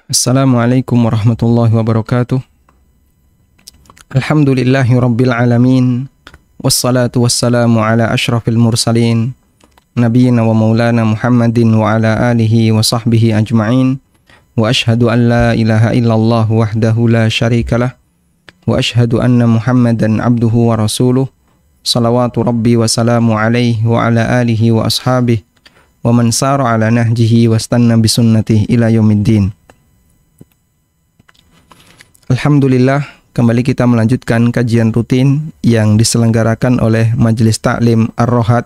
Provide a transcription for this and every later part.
Assalamualaikum warahmatullahi wabarakatuh. Alhamdulillahi rabbil alamin. Wassalatu wassalamu ala ashrafil mursalin Nabiyyina wa maulana Muhammadin wa ala alihi wa sahbihi ajma'in. Wa ashhadu an la ilaha illallah wahdahu la syarikalah. Wa ashhadu anna Muhammadan abduhu wa rasuluh. Salawatu rabbi wa salamu alaihi wa ala alihi wa ashabihi wa man sara ala nahjihi wa stanna bisunnatihi ila yaumiddin. Alhamdulillah, kembali kita melanjutkan kajian rutin yang diselenggarakan oleh Majelis Ta'lim Ar-Rohat.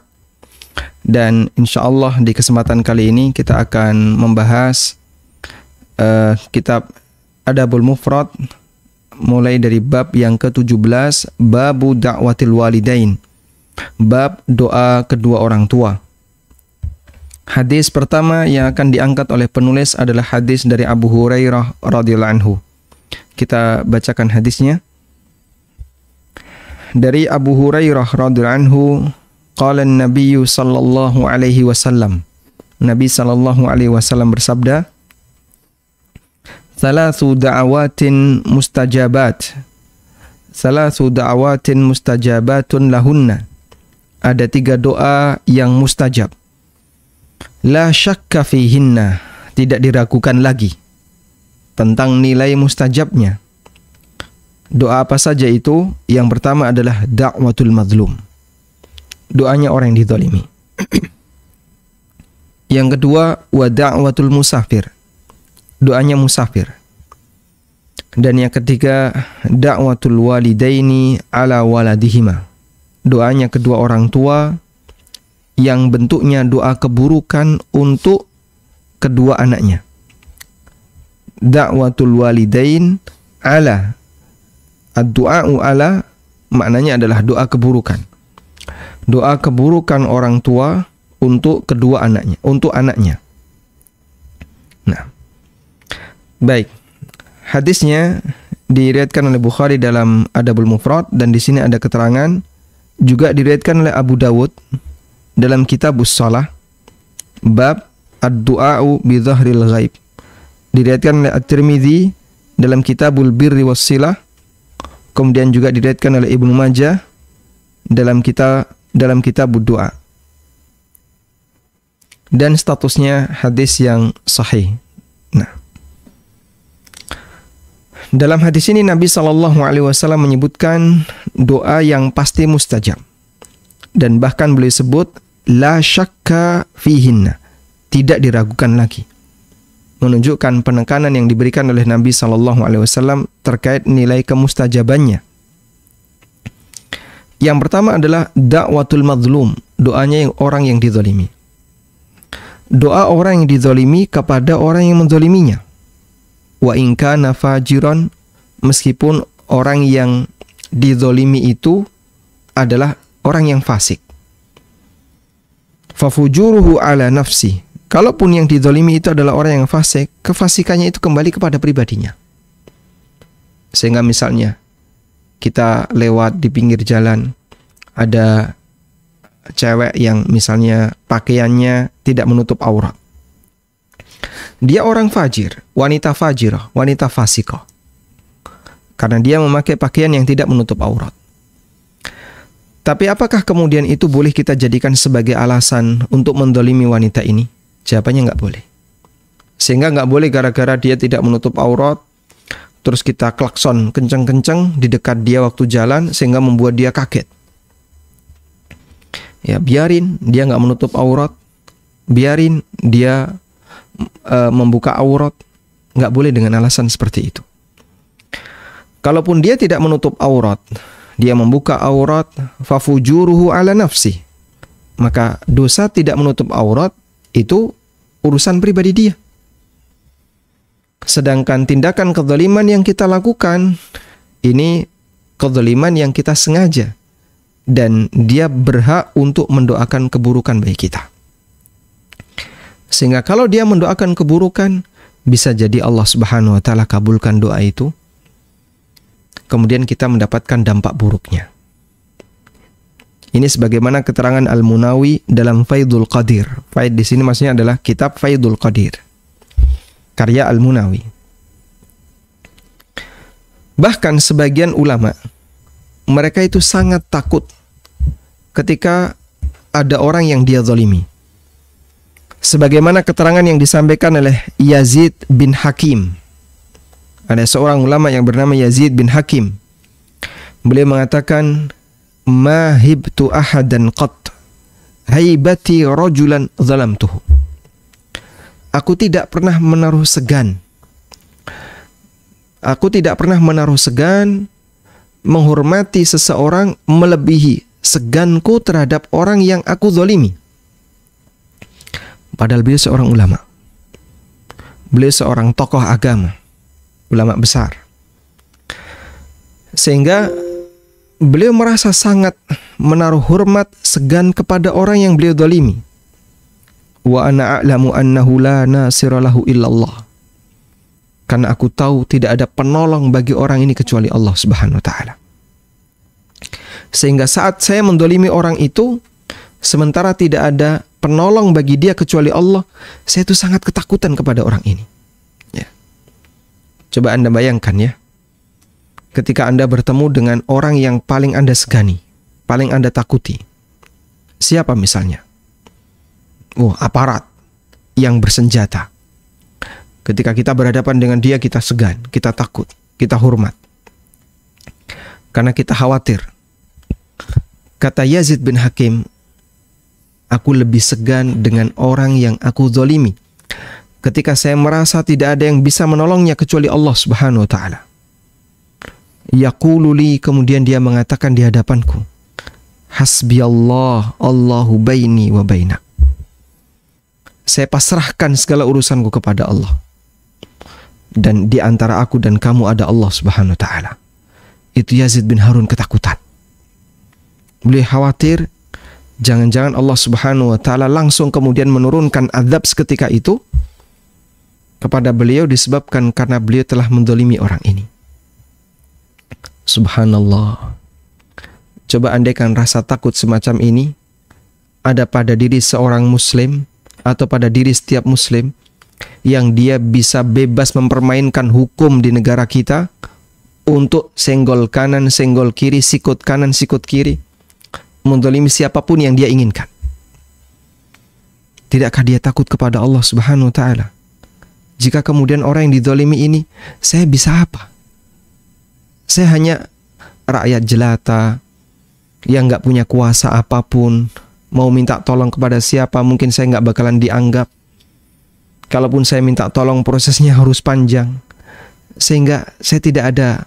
Dan insyaallah di kesempatan kali ini kita akan membahas kitab Adabul Mufrad, mulai dari bab yang ke-17, Babu Da'watil Walidain, bab doa kedua orang tua. Hadis pertama yang akan diangkat oleh penulis adalah hadis dari Abu Hurairah radhiyallahu anhu. Kita bacakan hadisnya. Dari Abu Hurairah radhiyallahu anhu, qala an-nabiy sallallahu alaihi wasallam. Nabi sallallahu alaihi wasallam bersabda, "Thalathu da'awatin mustajabat. Thalathu da'awatin mustajabatun lahunna." Ada 3 doa yang mustajab. La syakka fihinna, tidak diragukan lagi tentang nilai mustajabnya. Doa apa saja itu? Yang pertama adalah da'watul mazlum, doanya orang yang dizalimi. Yang kedua, wa da'watul musafir, doanya musafir. Dan yang ketiga, da'watul walidaini ala waladihima, doanya kedua orang tua yang bentuknya doa keburukan untuk kedua anaknya. Da'watul walidain ala, ad-du'a'u ala maknanya adalah doa keburukan. Doa keburukan orang tua untuk kedua anaknya, untuk anaknya. Nah, baik. Hadisnya diriwayatkan oleh Bukhari dalam Adabul Mufrad, dan di sini ada keterangan juga diriwayatkan oleh Abu Dawud dalam Kitabus Shalah, bab ad-du'a'u bi dhahril ghaib. Diriwayatkan oleh At-Tirmidzi dalam Kitabul Birri Wassilah, kemudian juga diriwayatkan oleh Ibnu Majah dalam Kitabud Du'a. Dan statusnya hadis yang sahih. Nah, dalam hadis ini Nabi sallallahu alaihi wasallam menyebutkan doa yang pasti mustajab. Dan bahkan beliau sebut la syakka fihinna, tidak diragukan lagi, menunjukkan penekanan yang diberikan oleh Nabi SAW terkait nilai kemustajabannya. Yang pertama adalah da'watul mazlum, doanya orang yang dizalimi. Doa orang yang dizalimi kepada orang yang menzaliminya. Wa in kana fajiran, meskipun orang yang dizalimi itu adalah orang yang fasik. Fafujuruhu ala nafsi, kalaupun yang dizalimi itu adalah orang yang fasik, kefasikannya itu kembali kepada pribadinya. Sehingga misalnya kita lewat di pinggir jalan, ada cewek yang misalnya pakaiannya tidak menutup aurat. Dia orang fajir, wanita fajirah, wanita fasiqah, karena dia memakai pakaian yang tidak menutup aurat. Tapi apakah kemudian itu boleh kita jadikan sebagai alasan untuk mendolimi wanita ini? Jawabannya nggak boleh. Sehingga nggak boleh gara-gara dia tidak menutup aurat, terus kita klakson kenceng-kenceng di dekat dia waktu jalan sehingga membuat dia kaget. Ya, biarin dia nggak menutup aurat, biarin dia membuka aurat, nggak boleh dengan alasan seperti itu. Kalaupun dia tidak menutup aurat, dia membuka aurat, fafujuruhu ala nafsi, maka dosa tidak menutup aurat itu urusan pribadi dia. Sedangkan tindakan kezaliman yang kita lakukan, ini kezaliman yang kita sengaja, dan dia berhak untuk mendoakan keburukan bagi kita. Sehingga kalau dia mendoakan keburukan, bisa jadi Allah Subhanahu wa taala kabulkan doa itu, kemudian kita mendapatkan dampak buruknya. Ini sebagaimana keterangan Al-Munawi dalam Faidul Qadir. Faid di sini maksudnya adalah kitab Faidul Qadir, karya Al-Munawi. Bahkan sebagian ulama, mereka itu sangat takut ketika ada orang yang dia zalimi. Sebagaimana keterangan yang disampaikan oleh Yazid bin Hakim. Ada seorang ulama yang bernama Yazid bin Hakim. Beliau mengatakan, "Ma hibtu ahadan qat haibati rajulan zalamtuhu." Aku tidak pernah menaruh segan. Aku tidak pernah menaruh segan menghormati seseorang melebihi seganku terhadap orang yang aku zalimi. Padahal beliau seorang ulama. Beliau seorang tokoh agama, ulama besar. Sehingga beliau merasa sangat menaruh hormat segan kepada orang yang beliau zalimi. Wa ana a'lamu annahu la nasira lahu illallah. Karena aku tahu tidak ada penolong bagi orang ini kecuali Allah Subhanahu wa taala. Sehingga saat saya mendolimi orang itu, sementara tidak ada penolong bagi dia kecuali Allah, saya itu sangat ketakutan kepada orang ini. Ya. Coba Anda bayangkan ya, ketika Anda bertemu dengan orang yang paling Anda segani, paling Anda takuti. Siapa misalnya? Aparat yang bersenjata. Ketika kita berhadapan dengan dia, kita segan, kita takut, kita hormat. Karena kita khawatir. Kata Yazid bin Hakim, aku lebih segan dengan orang yang aku zalimi ketika saya merasa tidak ada yang bisa menolongnya kecuali Allah Subhanahu wa taala. Yaqulu li, kemudian dia mengatakan di hadapanku, hasbiyallah, Allahu baini wa bainak. Saya pasrahkan segala urusanku kepada Allah. Dan di antara aku dan kamu ada Allah Subhanahu wa taala. Itu Yazid bin Harun ketakutan. Beliau khawatir jangan-jangan Allah Subhanahu wa taala langsung kemudian menurunkan azab seketika itu kepada beliau disebabkan karena beliau telah mendolimi orang ini. Subhanallah. Coba andaikan rasa takut semacam ini ada pada diri seorang muslim atau pada diri setiap muslim yang dia bisa bebas mempermainkan hukum di negara kita untuk senggol kanan, senggol kiri, sikut kanan, sikut kiri, mendolimi siapapun yang dia inginkan. Tidakkah dia takut kepada Allah Subhanahu wa taala? Jika kemudian orang yang didolimi ini, saya bisa apa? Saya hanya rakyat jelata yang nggak punya kuasa apapun. Mau minta tolong kepada siapa, mungkin saya nggak bakalan dianggap. Kalaupun saya minta tolong, prosesnya harus panjang. Sehingga saya tidak ada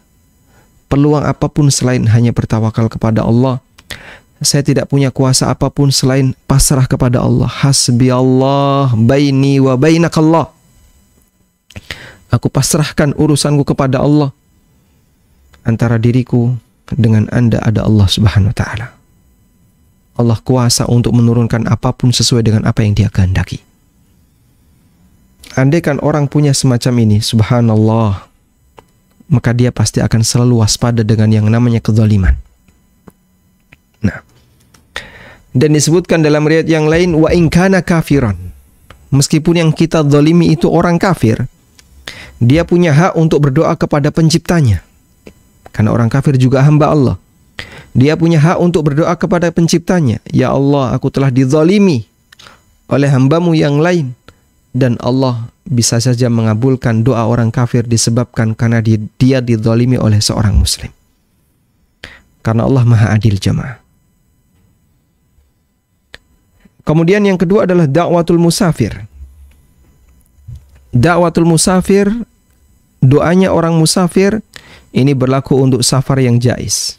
peluang apapun selain hanya bertawakal kepada Allah. Saya tidak punya kuasa apapun selain pasrah kepada Allah. Hasbi Allah baini wa bainakallah. Aku pasrahkan urusanku kepada Allah. Antara diriku dengan Anda ada Allah Subhanahu wa taala. Allah kuasa untuk menurunkan apapun sesuai dengan apa yang Dia kehendaki. Andaikan orang punya semacam ini, subhanallah, maka dia pasti akan selalu waspada dengan yang namanya kezaliman. Nah, dan disebutkan dalam riwayat yang lain, wa in kana kafiran. Meskipun yang kita zalimi itu orang kafir, dia punya hak untuk berdoa kepada penciptanya. Karena orang kafir juga hamba Allah. Dia punya hak untuk berdoa kepada penciptanya. Ya Allah, aku telah dizalimi oleh hambamu yang lain. Dan Allah bisa saja mengabulkan doa orang kafir disebabkan karena dia dizalimi oleh seorang muslim. Karena Allah maha adil jemaah. Kemudian yang kedua adalah da'watul musafir. Da'watul musafir, doanya orang musafir, ini berlaku untuk safar yang jaiz.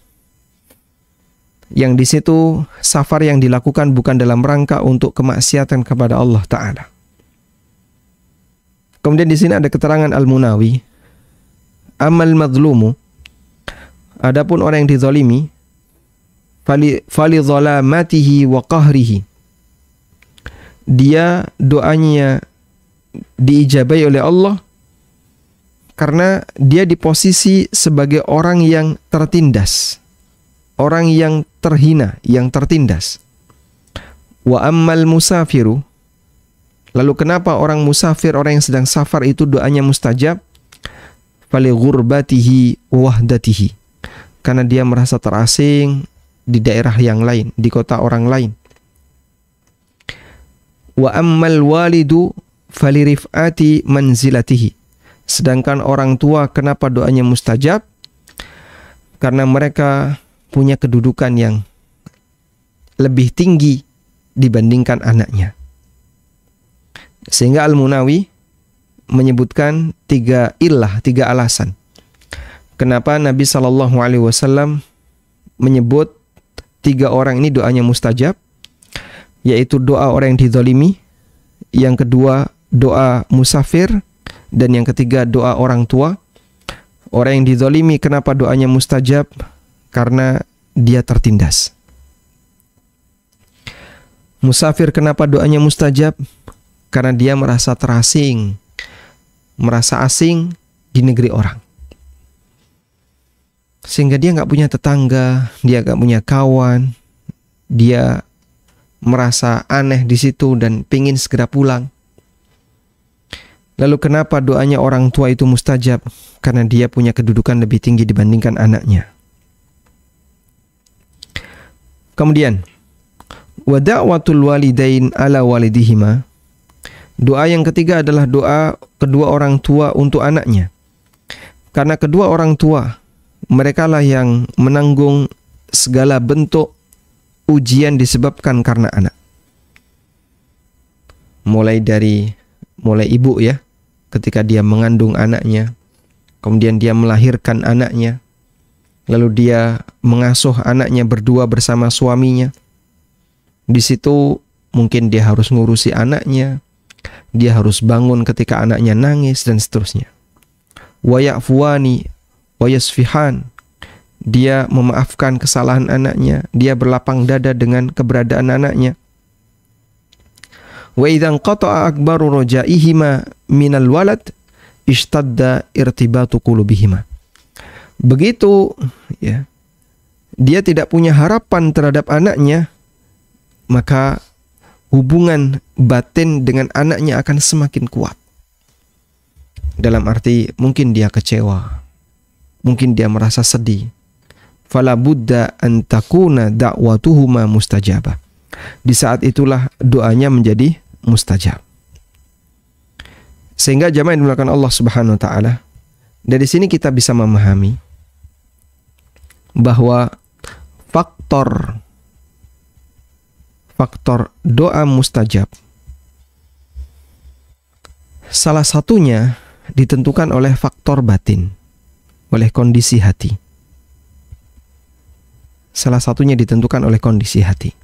Yang di situ safar yang dilakukan bukan dalam rangka untuk kemaksiatan kepada Allah Ta'ala. Kemudian di sini ada keterangan Al-Munawi, amal madlumu, adapun orang yang dizalimi, fali zalamatihi wa qahrihi, dia doanya diijabai oleh Allah karena dia di posisi sebagai orang yang tertindas, orang yang terhina, yang tertindas. Wa ammal musafiru, lalu kenapa orang musafir, orang yang sedang safar itu doanya mustajab? fali ghurbatihi wahdatihi, karena dia merasa terasing di daerah yang lain, di kota orang lain. Wa ammal walidu fali rif'ati manzilatihi, sedangkan orang tua kenapa doanya mustajab? Karena mereka punya kedudukan yang lebih tinggi dibandingkan anaknya. Sehingga Al-Munawi menyebutkan 3 alasan kenapa Nabi SAW menyebut 3 orang ini doanya mustajab, yaitu doa orang yang dizalimi, yang kedua doa musafir, dan yang ketiga doa orang tua. Orang yang dizalimi kenapa doanya mustajab? Karena dia tertindas. Musafir kenapa doanya mustajab? Karena dia merasa terasing, merasa asing di negeri orang. Sehingga dia nggak punya tetangga, dia nggak punya kawan, dia merasa aneh di situ dan pingin segera pulang. Lalu kenapa doanya orang tua itu mustajab? Karena dia punya kedudukan lebih tinggi dibandingkan anaknya. Kemudian, wa da'watul walidain ala walidihima. Doa yang ketiga adalah doa kedua orang tua untuk anaknya. Karena kedua orang tua, merekalah yang menanggung segala bentuk ujian disebabkan karena anak. Mulai ibu ya, ketika dia mengandung anaknya, kemudian dia melahirkan anaknya, lalu dia mengasuh anaknya berdua bersama suaminya. Di situ mungkin dia harus ngurusi anaknya, dia harus bangun ketika anaknya nangis dan seterusnya. Wa ya'fuwani wa yasfihan, dia memaafkan kesalahan anaknya, dia berlapang dada dengan keberadaan anaknya. Wa idzan qata'a akbaru rajaihima minal walad ishtadda irtibatu qulubihima. Begitu ya, dia tidak punya harapan terhadap anaknya, maka hubungan batin dengan anaknya akan semakin kuat. Dalam arti mungkin dia kecewa, mungkin dia merasa sedih. Fala budda an takuna da'watuhuma mustajabah. Di saat itulah doanya menjadi mustajab. Sehingga jamaah yang dimuliakan Allah Subhanahu wa taala, dari sini kita bisa memahami bahwa faktor doa mustajab salah satunya ditentukan oleh faktor batin, oleh kondisi hati. Salah satunya ditentukan oleh kondisi hati.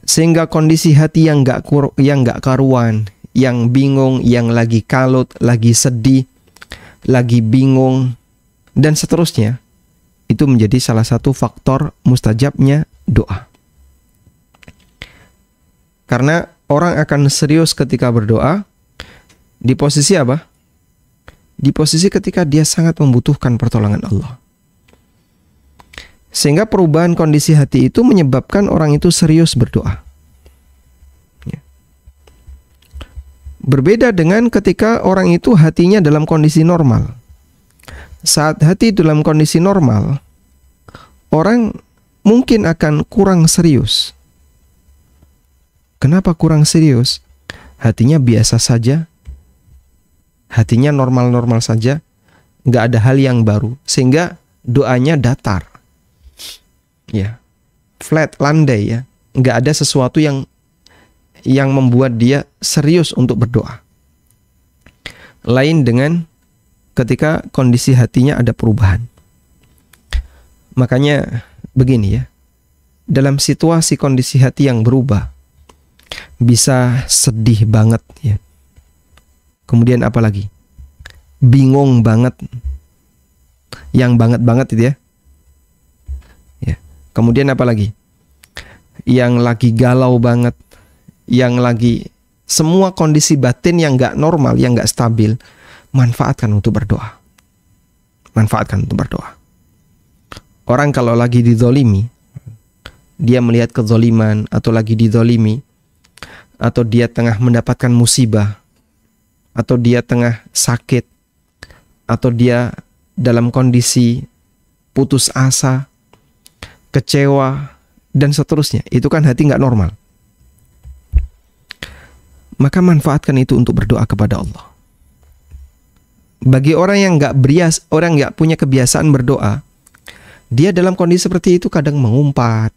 Sehingga kondisi hati yang nggak karuan, yang bingung, yang lagi kalut, lagi sedih, lagi bingung, dan seterusnya, itu menjadi salah satu faktor mustajabnya doa. Karena orang akan serius ketika berdoa di posisi apa? Di posisi ketika dia sangat membutuhkan pertolongan Allah. Sehingga perubahan kondisi hati itu menyebabkan orang itu serius berdoa. Ya. Berbeda dengan ketika orang itu hatinya dalam kondisi normal. Saat hati dalam kondisi normal, orang mungkin akan kurang serius. Kenapa kurang serius? Hatinya biasa saja, hatinya normal-normal saja, nggak ada hal yang baru, sehingga doanya datar, ya, flat, landai, ya, nggak ada sesuatu yang membuat dia serius untuk berdoa. Lain dengan ketika kondisi hatinya ada perubahan. Makanya begini ya, dalam situasi kondisi hati yang berubah, bisa sedih banget ya. Kemudian apa lagi? Bingung banget. Yang banget itu ya. Ya. Kemudian apa lagi? Yang lagi galau banget, yang lagi semua kondisi batin yang nggak normal, yang nggak stabil, manfaatkan untuk berdoa. Manfaatkan untuk berdoa. Orang kalau lagi dizolimi, dia melihat kezoliman atau lagi dizolimi, atau dia tengah mendapatkan musibah, atau dia tengah sakit, atau dia dalam kondisi putus asa, kecewa, dan seterusnya. Itu kan hati nggak normal. Maka manfaatkan itu untuk berdoa kepada Allah. Bagi orang yang orang nggak punya kebiasaan berdoa, dia dalam kondisi seperti itu kadang mengumpat,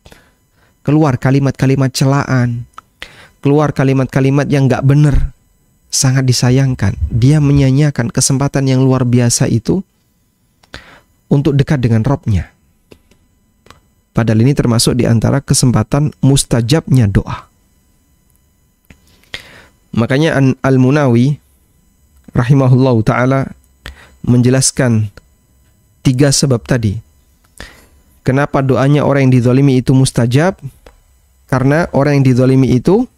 keluar kalimat-kalimat celaan, keluar kalimat-kalimat yang nggak benar. Sangat disayangkan. Dia menyanyiakan kesempatan yang luar biasa itu untuk dekat dengan Robnya. Padahal ini termasuk di antara kesempatan mustajabnya doa. Makanya Al-Munawi rahimahullahu ta'ala menjelaskan 3 sebab tadi. Kenapa doanya orang yang dizalimi itu mustajab? Karena orang yang dizalimi itu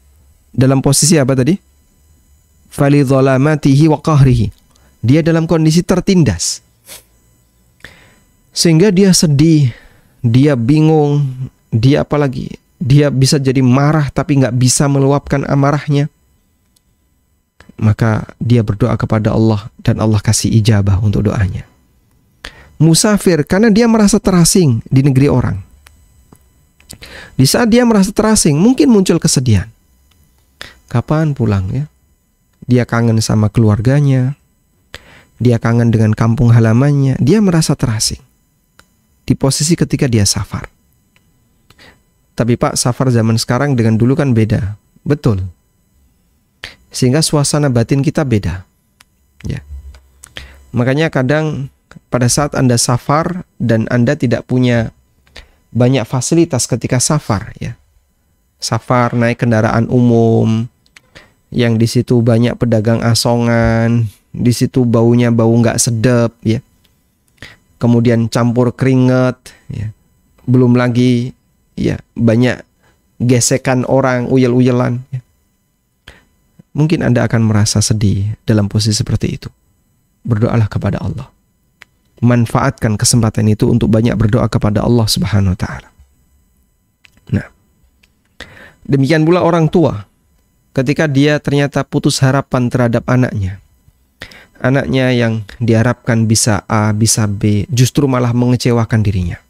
dalam posisi apa tadi? Fali zalamatihi wa qahrihi. Dia dalam kondisi tertindas. Sehingga dia sedih, dia bingung, dia apalagi, dia bisa jadi marah tapi nggak bisa meluapkan amarahnya. Maka dia berdoa kepada Allah dan Allah kasih ijabah untuk doanya. Musafir, karena dia merasa terasing di negeri orang. Di saat dia merasa terasing, mungkin muncul kesedihan. Kapan pulang ya? Dia kangen sama keluarganya, dia kangen dengan kampung halamannya, dia merasa terasing. Di posisi ketika dia safar. Tapi Pak, safar zaman sekarang dengan dulu kan beda. Betul. Sehingga suasana batin kita beda. Ya. Makanya kadang pada saat Anda safar dan Anda tidak punya banyak fasilitas ketika safar, ya. Safar naik kendaraan umum, yang di situ banyak pedagang asongan, di situ baunya bau nggak sedap, ya. Kemudian campur keringat, ya. Belum lagi, ya, banyak gesekan orang, uyel-uyelan, ya. Mungkin Anda akan merasa sedih dalam posisi seperti itu. Berdoalah kepada Allah. Manfaatkan kesempatan itu untuk banyak berdoa kepada Allah Subhanahu wa taala. Nah, demikian pula orang tua ketika dia ternyata putus harapan terhadap anaknya. Anaknya yang diharapkan bisa A, bisa B, justru malah mengecewakan dirinya.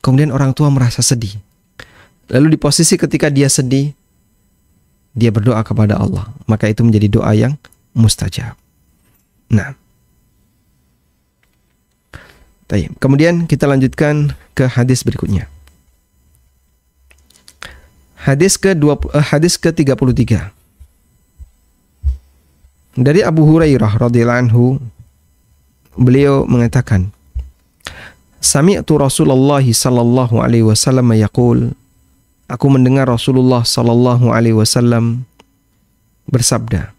Kemudian orang tua merasa sedih. Lalu di posisi ketika dia sedih, dia berdoa kepada Allah. Maka itu menjadi doa yang mustajab. Nah, kemudian kita lanjutkan ke hadis berikutnya. Hadis ke-33. Dari Abu Hurairah radhiyallahu anhu, beliau mengatakan, Sami'tu Rasulullah sallallahu alaihi wasallam yaqul, aku mendengar Rasulullah sallallahu alaihi wasallam bersabda,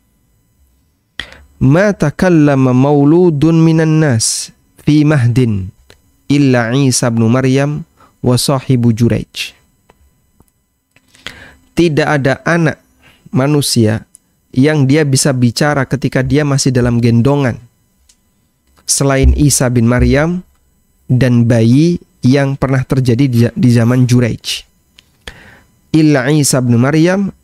Ma takallama mauludun minan nas fi mahdin illa Isa bin Maryam wa sahibu Juraij. Tidak ada anak manusia yang dia bisa bicara ketika dia masih dalam gendongan selain Isa bin Maryam dan bayi yang pernah terjadi di zaman Juraij. Illa Isa bin Maryam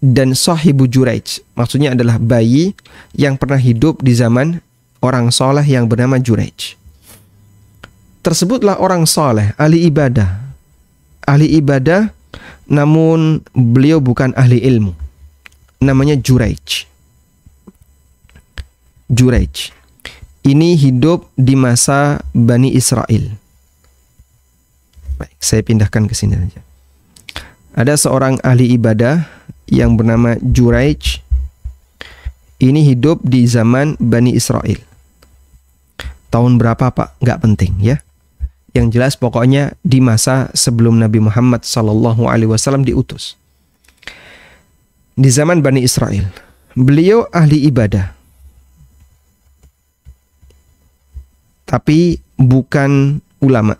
dan sahibu Juraij. Maksudnya adalah bayi yang pernah hidup di zaman orang soleh yang bernama Juraij. Tersebutlah orang soleh, ahli ibadah. Ahli ibadah, namun beliau bukan ahli ilmu. Namanya Juraij. Juraij. Ini hidup di masa Bani Israel. Baik, saya pindahkan ke sini saja. Ada seorang ahli ibadah yang bernama Juraij. Ini hidup di zaman Bani Israel. Tahun berapa Pak? Nggak penting ya. Yang jelas pokoknya di masa sebelum Nabi Muhammad SAW diutus. Di zaman Bani Israel. Beliau ahli ibadah. Tapi bukan ulama.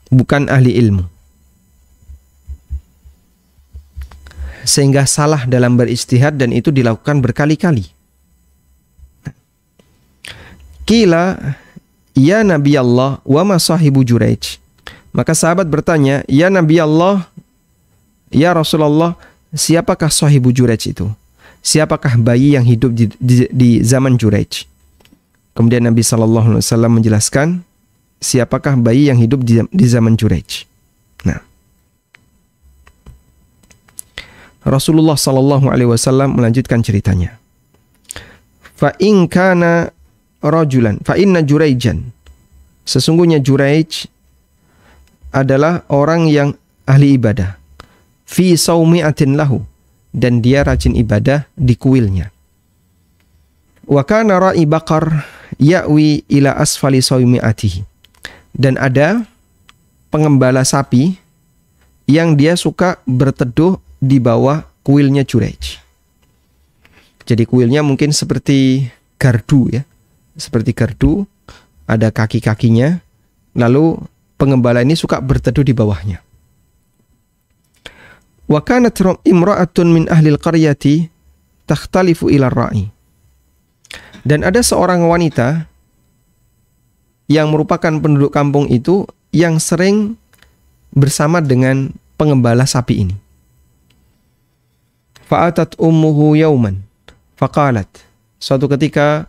Bukan ahli ilmu. Sehingga salah dalam beristihad dan itu dilakukan berkali-kali. Qila ya Nabi Allah wa ma sahibu Juraij. Maka sahabat bertanya, ya Nabi Allah, ya Rasulullah, siapakah sahibu Juraij itu? siapakah bayi yang hidup di zaman Juraij? Kemudian Nabi SAW menjelaskan siapakah bayi yang hidup di zaman Juraij. Nah, Rasulullah SAW melanjutkan ceritanya. Fa in kana rajulan fa inna Juraijan, sesungguhnya Juraij adalah orang yang ahli ibadah, fi saumi'atin lahu, dan dia rajin ibadah di kuilnya. Wa kana ra'i baqar ya'wi ila asfali saumi'atihi, dan ada pengembala sapi yang dia suka berteduh di bawah kuilnya Juraij. Jadi kuilnya mungkin seperti gardu ya. Seperti gardu, ada kaki-kakinya, lalu pengembala ini suka berteduh di bawahnya. Wa kanat imra'atun min ahli al-qaryati takhtalifu ila ar-ra'i. Dan ada seorang wanita yang merupakan penduduk kampung itu yang sering bersama dengan pengembala sapi ini. Fa'atat ummuhu yauman faqalat. Suatu ketika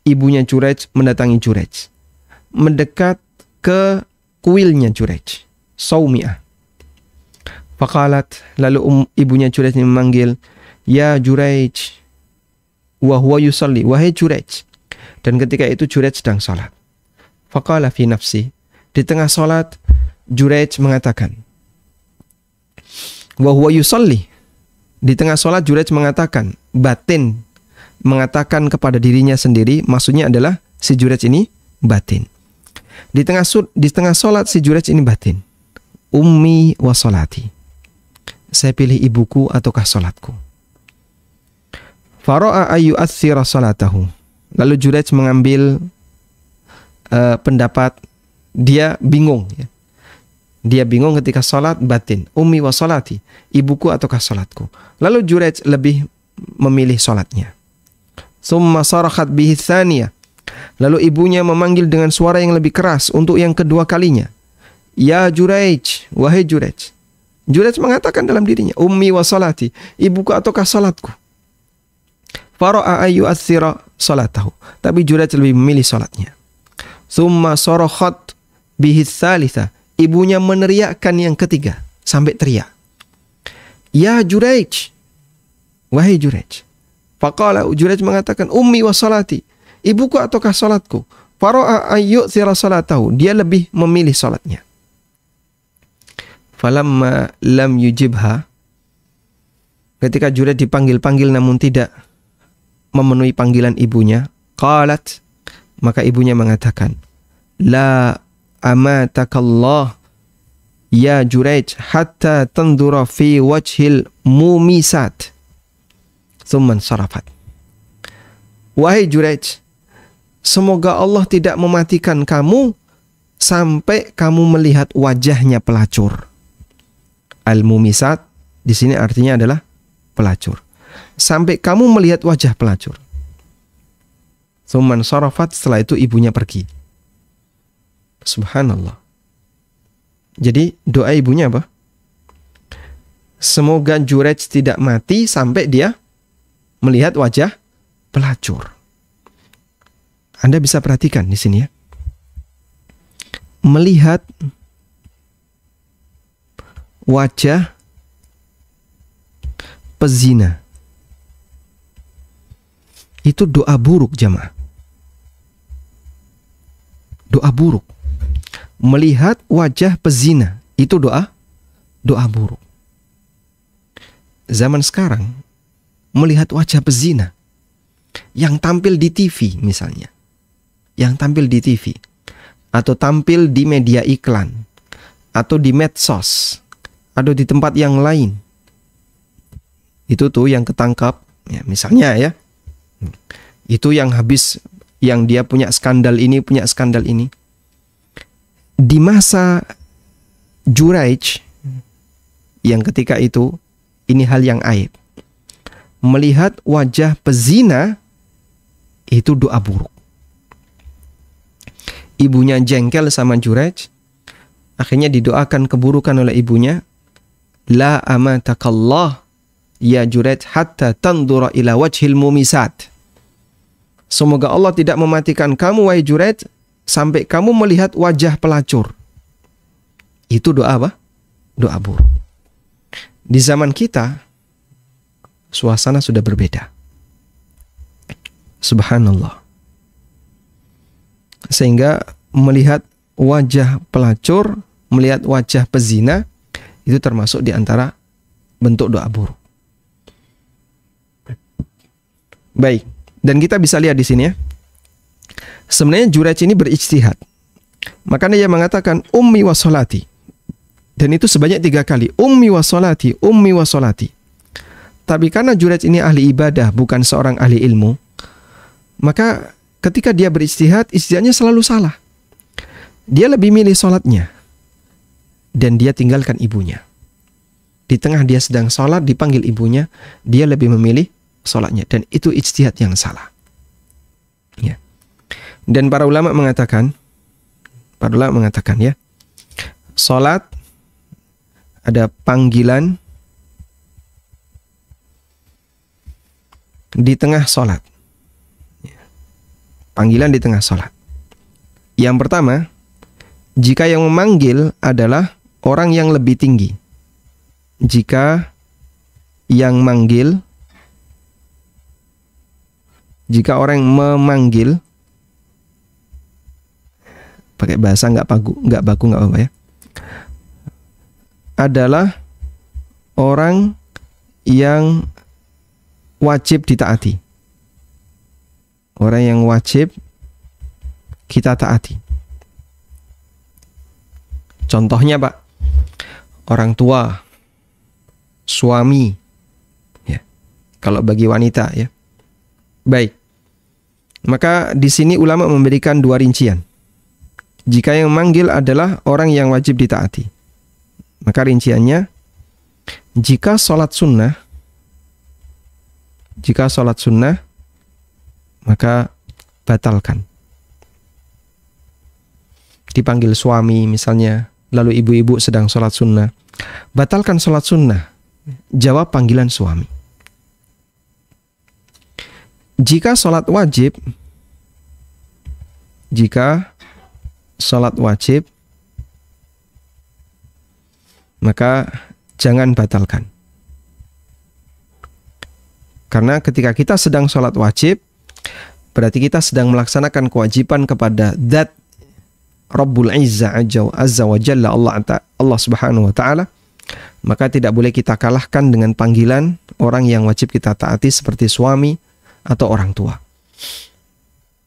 ibunya Juraij mendatangi Juraij, mendekat ke kuilnya Juraij, Saumi'ah. Faqalat, lalu ibunya Juraij memanggil, ya Juraij, wa huwa yusalli, wahai Juraij. Dan ketika itu Juraij sedang salat. Faqala fi nafsi, di tengah salat Juraij mengatakan, wa huwa yusalli, di tengah salat Juraij mengatakan, batin, mengatakan kepada dirinya sendiri, maksudnya adalah si Juraij ini batin. Di tengah salat si Juraij ini batin. Ummi wa salati, saya pilih ibuku ataukah salatku. Fara'a ayu athira salatahu, lalu Juraij mengambil pendapat, dia bingung ya. Dia bingung ketika salat batin. Ummi wa salati, ibuku ataukah salatku. Lalu Juraij lebih memilih salatnya. Summa sarakhat bihi tsaniyah, lalu ibunya memanggil dengan suara yang lebih keras untuk yang kedua kalinya. Ya Juraij, wahai Juraij. Juraij mengatakan dalam dirinya, ummi wa salati, ibuku ataukah salatku. Fara'a ayu athira salatahu, tapi Juraij lebih memilih salatnya. Summa sarakhat bihi tsalitsa, ibunya meneriakkan yang ketiga sampai teriak. Ya Juraij, wahai Juraij. Faqala, Juraij mengatakan, ummi wa salati, ibuku ataukah salatku. Fara'a ayu athira salatahu, dia lebih memilih salatnya. Falamma lam yujibha, ketika Juraij dipanggil-panggil namun tidak memenuhi panggilan ibunya, qalat, maka ibunya mengatakan, la amatakallah ya Juraij hatta tandura fi wajhil mumisat thumman sarafat. Wahai Juraij, semoga Allah tidak mematikan kamu sampai kamu melihat wajahnya pelacur. Al-mumisat di sini artinya adalah pelacur. Sampai kamu melihat wajah pelacur. Thumman sarafat, setelah itu ibunya pergi. Subhanallah. Jadi doa ibunya apa? Semoga Juraij tidak mati sampai dia melihat wajah pelacur. Anda bisa perhatikan di sini ya. Melihat wajah pezina itu doa buruk, jamaah. Doa buruk. Melihat wajah pezina itu doa buruk. Zaman sekarang melihat wajah pezina yang tampil di TV misalnya, yang tampil di TV atau tampil di media iklan atau di medsos atau di tempat yang lain, itu tuh yang ketangkap ya, misalnya ya, itu yang habis, yang dia punya skandal ini, punya skandal ini. Di masa Juraij yang ketika itu, ini hal yang aib. Melihat wajah pezina itu doa buruk. Ibunya jengkel sama Juraij, akhirnya didoakan keburukan oleh ibunya. La amatakallah ya Juraij hatta tandura ila wajhil mumisat. Semoga Allah tidak mematikan kamu wahai Juraij sampai kamu melihat wajah pelacur. Itu doa apa? Doa buruk. Di zaman kita suasana sudah berbeda. Subhanallah. Sehingga melihat wajah pelacur, melihat wajah pezina, itu termasuk di antara bentuk doa buruk. Baik, dan kita bisa lihat di sini ya. Sebenarnya Juraij ini berijtihad. Makanya dia mengatakan ummi wa sholati. Dan itu sebanyak 3 kali. Ummi wa sholati, ummi wa sholati. Tapi karena Juraij ini ahli ibadah, bukan seorang ahli ilmu, maka ketika dia berijtihad, ijtihadnya selalu salah. Dia lebih milih sholatnya. Dan dia tinggalkan ibunya. Di tengah dia sedang sholat, dipanggil ibunya, dia lebih memilih sholatnya. Dan itu ijtihad yang salah. Ya. Dan para ulama mengatakan ya, sholat ada panggilan di tengah sholat. Panggilan di tengah sholat. Yang pertama, jika yang memanggil adalah orang yang lebih tinggi. Jika orang yang memanggil, pakai bahasa nggak baku nggak apa-apa ya, adalah orang yang wajib ditaati. Orang yang wajib kita taati. Contohnya Pak, orang tua, suami, ya. Kalau bagi wanita ya. Baik. Maka di sini ulama memberikan 2 rincian. Jika yang memanggil adalah orang yang wajib ditaati, maka rinciannya, jika sholat sunnah, maka batalkan. Dipanggil suami misalnya, lalu ibu-ibu sedang sholat sunnah, batalkan sholat sunnah, jawab panggilan suami. Jika sholat wajib, maka jangan batalkan. Karena ketika kita sedang sholat wajib, berarti kita sedang melaksanakan kewajiban kepada Zat Rabbul Izza Azza wa Jalla, Allah Subhanahu wa Ta'ala. Maka tidak boleh kita kalahkan dengan panggilan orang yang wajib kita taati seperti suami atau orang tua.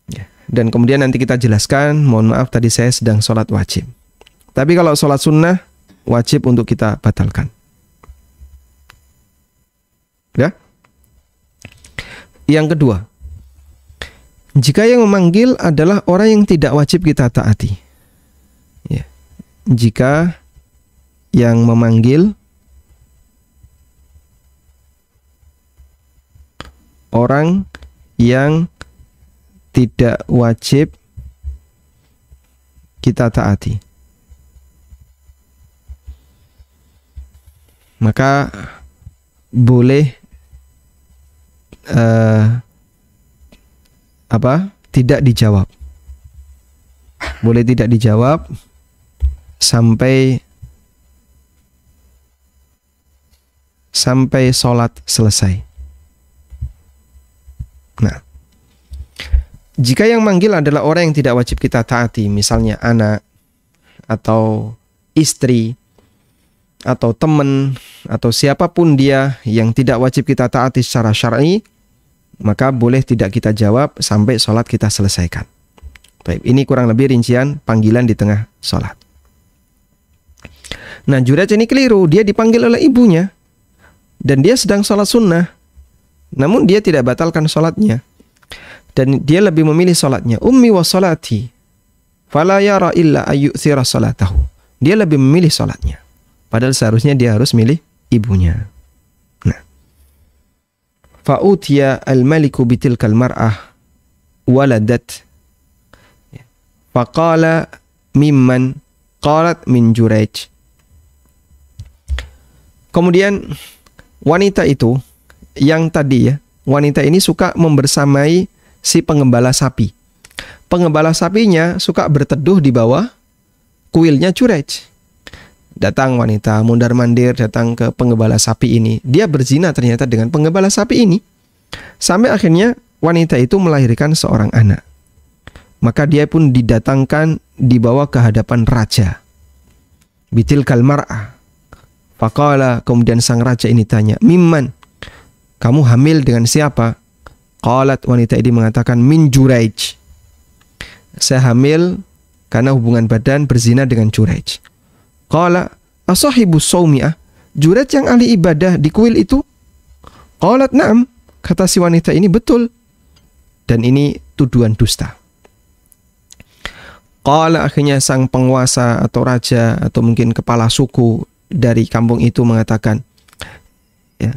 Ya. Dan kemudian nanti kita jelaskan, mohon maaf tadi saya sedang sholat wajib. Tapi kalau sholat sunnah, wajib untuk kita batalkan. Ya. Yang kedua, jika yang memanggil adalah orang yang tidak wajib kita taati. Ya. Jika yang memanggil orang yang tidak wajib kita taati, maka boleh tidak dijawab. Boleh tidak dijawab sampai sholat selesai. Nah, jika yang manggil adalah orang yang tidak wajib kita taati, misalnya anak atau istri atau teman atau siapapun dia yang tidak wajib kita taati secara syar'i, maka boleh tidak kita jawab sampai sholat kita selesaikan. Baik, ini kurang lebih rincian panggilan di tengah sholat. Nah, Juraij ini keliru, dia dipanggil oleh ibunya dan dia sedang sholat sunnah, namun dia tidak batalkan sholatnya. Dan dia lebih memilih sholatnya. Ummi wa sholati fala yara illa ayyu'thira sholatahu. Dia lebih memilih sholatnya, padahal seharusnya dia harus milih ibunya. Nah, fa'utiya al-maliku bitilkal mar'ah waladat faqala mimman qalat min Juraij. Kemudian wanita itu yang tadi ya, wanita ini suka membersamai si pengembala sapi. Pengembala sapinya suka berteduh di bawah kuilnya Jurej. Datang wanita mundar-mandir datang ke pengembala sapi ini. Dia berzina ternyata dengan pengembala sapi ini. Sampai akhirnya wanita itu melahirkan seorang anak. Maka dia pun didatangkan dibawa ke hadapan raja. Bitilkal mar'ah. Faqala, kemudian sang raja ini tanya, "Mimman? Kamu hamil dengan siapa?" Qalat, wanita ini mengatakan, "Min Jurej." Saya hamil karena hubungan badan berzina dengan Jurej. Qala, "Asahibu sawmi'ah?" Jurej yang ahli ibadah di kuil itu? Qalat, "Na'am." Kata si wanita ini, betul. Dan ini tuduhan dusta. Qala, akhirnya sang penguasa atau raja atau mungkin kepala suku dari kampung itu mengatakan, ya,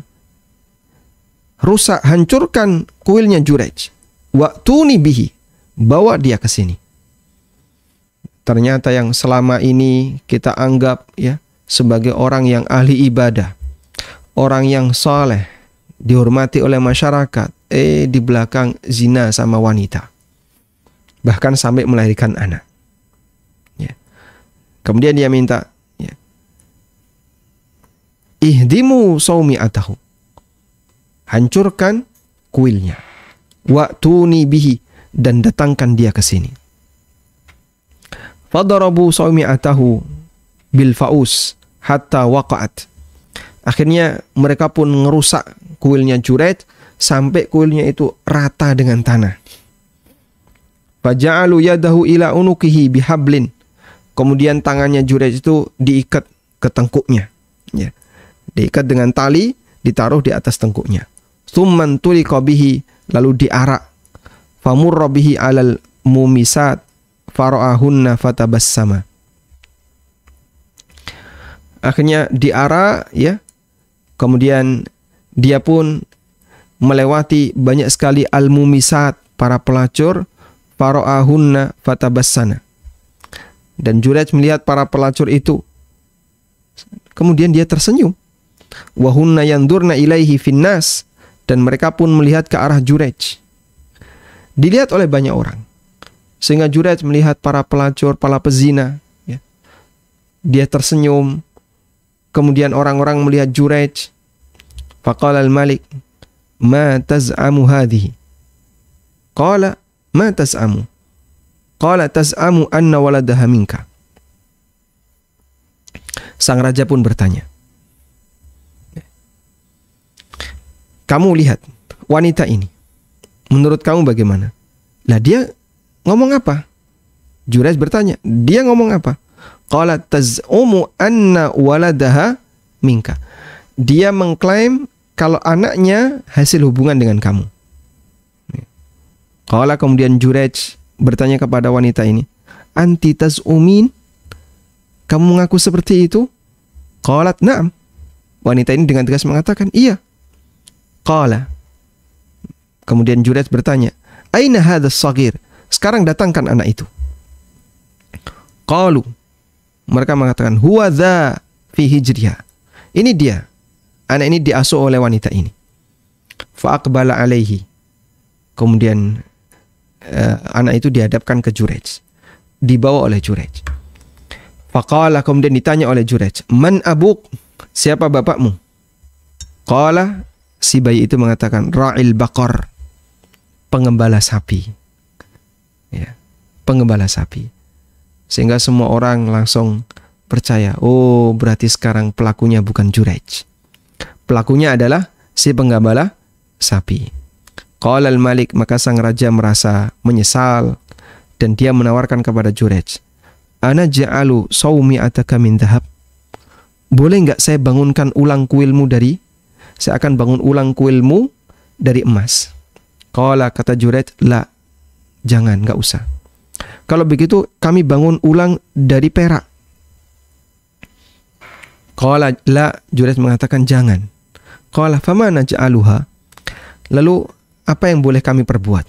rusak, hancurkan kuilnya Jurej. Wa'tuni bihi, bawa dia ke sini. Ternyata yang selama ini kita anggap ya sebagai orang yang ahli ibadah, orang yang saleh, dihormati oleh masyarakat, di belakang zina sama wanita. Bahkan sampai melahirkan anak. Ya. Kemudian dia minta, ya, ihdimu sawmi'atahu. Hancurkan kuilnya. Wa'tuni bihi, dan datangkan dia ke sini. Fadarabu sawmi'atahu bil faus hatta waqa'at. Akhirnya mereka pun ngerusak kuilnya Jurej sampai kuilnya itu rata dengan tanah. Faja'alu yadahu ila unukihi bihablin. Kemudian tangannya Jurej itu diikat ke tengkuknya. Ya. Diikat dengan tali, ditaruh di atas tengkuknya. Tsumman tuliqa bihi, lalu diarak. Famurra bihi alal mumisat fara'ahunna fatabassama. Akhirnya diarak ya. Kemudian dia pun melewati banyak sekali al-mumisat, para pelacur, fara'ahunna fatabassana. Dan Jurej melihat para pelacur itu. Kemudian dia tersenyum. Wa hunna yandurna ilaihi finnas, dan mereka pun melihat ke arah Jurej. Dilihat oleh banyak orang. Sehingga Jurej melihat para pelacur, para pezina, ya. Dia tersenyum. Kemudian orang-orang melihat Jurej. Faqala al-malik, "Ma taz'amu hadhihi?" Qala, "Ma taz'amu?" Qala, "Taz'amu anna waladaha minka." Sang raja pun bertanya, "Kamu lihat wanita ini, menurut kamu bagaimana?" Lah dia ngomong apa? Jurej bertanya, dia ngomong apa? Qala, "Taz'umu anna waladaha minka." Dia mengklaim kalau anaknya hasil hubungan dengan kamu. Qala, kemudian Jurej bertanya kepada wanita ini, "Anti taz'umin?" Kamu mengaku seperti itu? Qalat, "Na'am." Wanita ini dengan tegas mengatakan, "Iya." Qala, kemudian Jurej bertanya, "Aina hadha as-saghir?" Sekarang datangkan anak itu. Qalu, mereka mengatakan, "Huwa dha fi hijriha." Ini dia. Anak ini diasuh oleh wanita ini. Fa aqbala alaihi. Kemudian anak itu dihadapkan ke Jurej. Dibawa oleh Jurej. Faqala, kemudian ditanya oleh Jurej, "Man abuk?" Siapa bapakmu? Qala, si bayi itu mengatakan, "Ra'il baqar." Pengembala sapi. Ya, pengembala sapi. Sehingga semua orang langsung percaya, oh berarti sekarang pelakunya bukan Jurej. Pelakunya adalah si pengembala sapi. Qala al-malik, maka sang raja merasa menyesal dan dia menawarkan kepada Jurej, "Ana ja'alu sawmi'ataka min dhahab." Boleh enggak saya bangunkan ulang kuilmu saya akan bangun ulang kuilmu dari emas. Qala, kata Jurej, "La, jangan, enggak usah. Kalau begitu kami bangun ulang dari perak." Qala, "La," Jurej mengatakan jangan. Qala, "Famana ja'aluha?" Lalu apa yang boleh kami perbuat?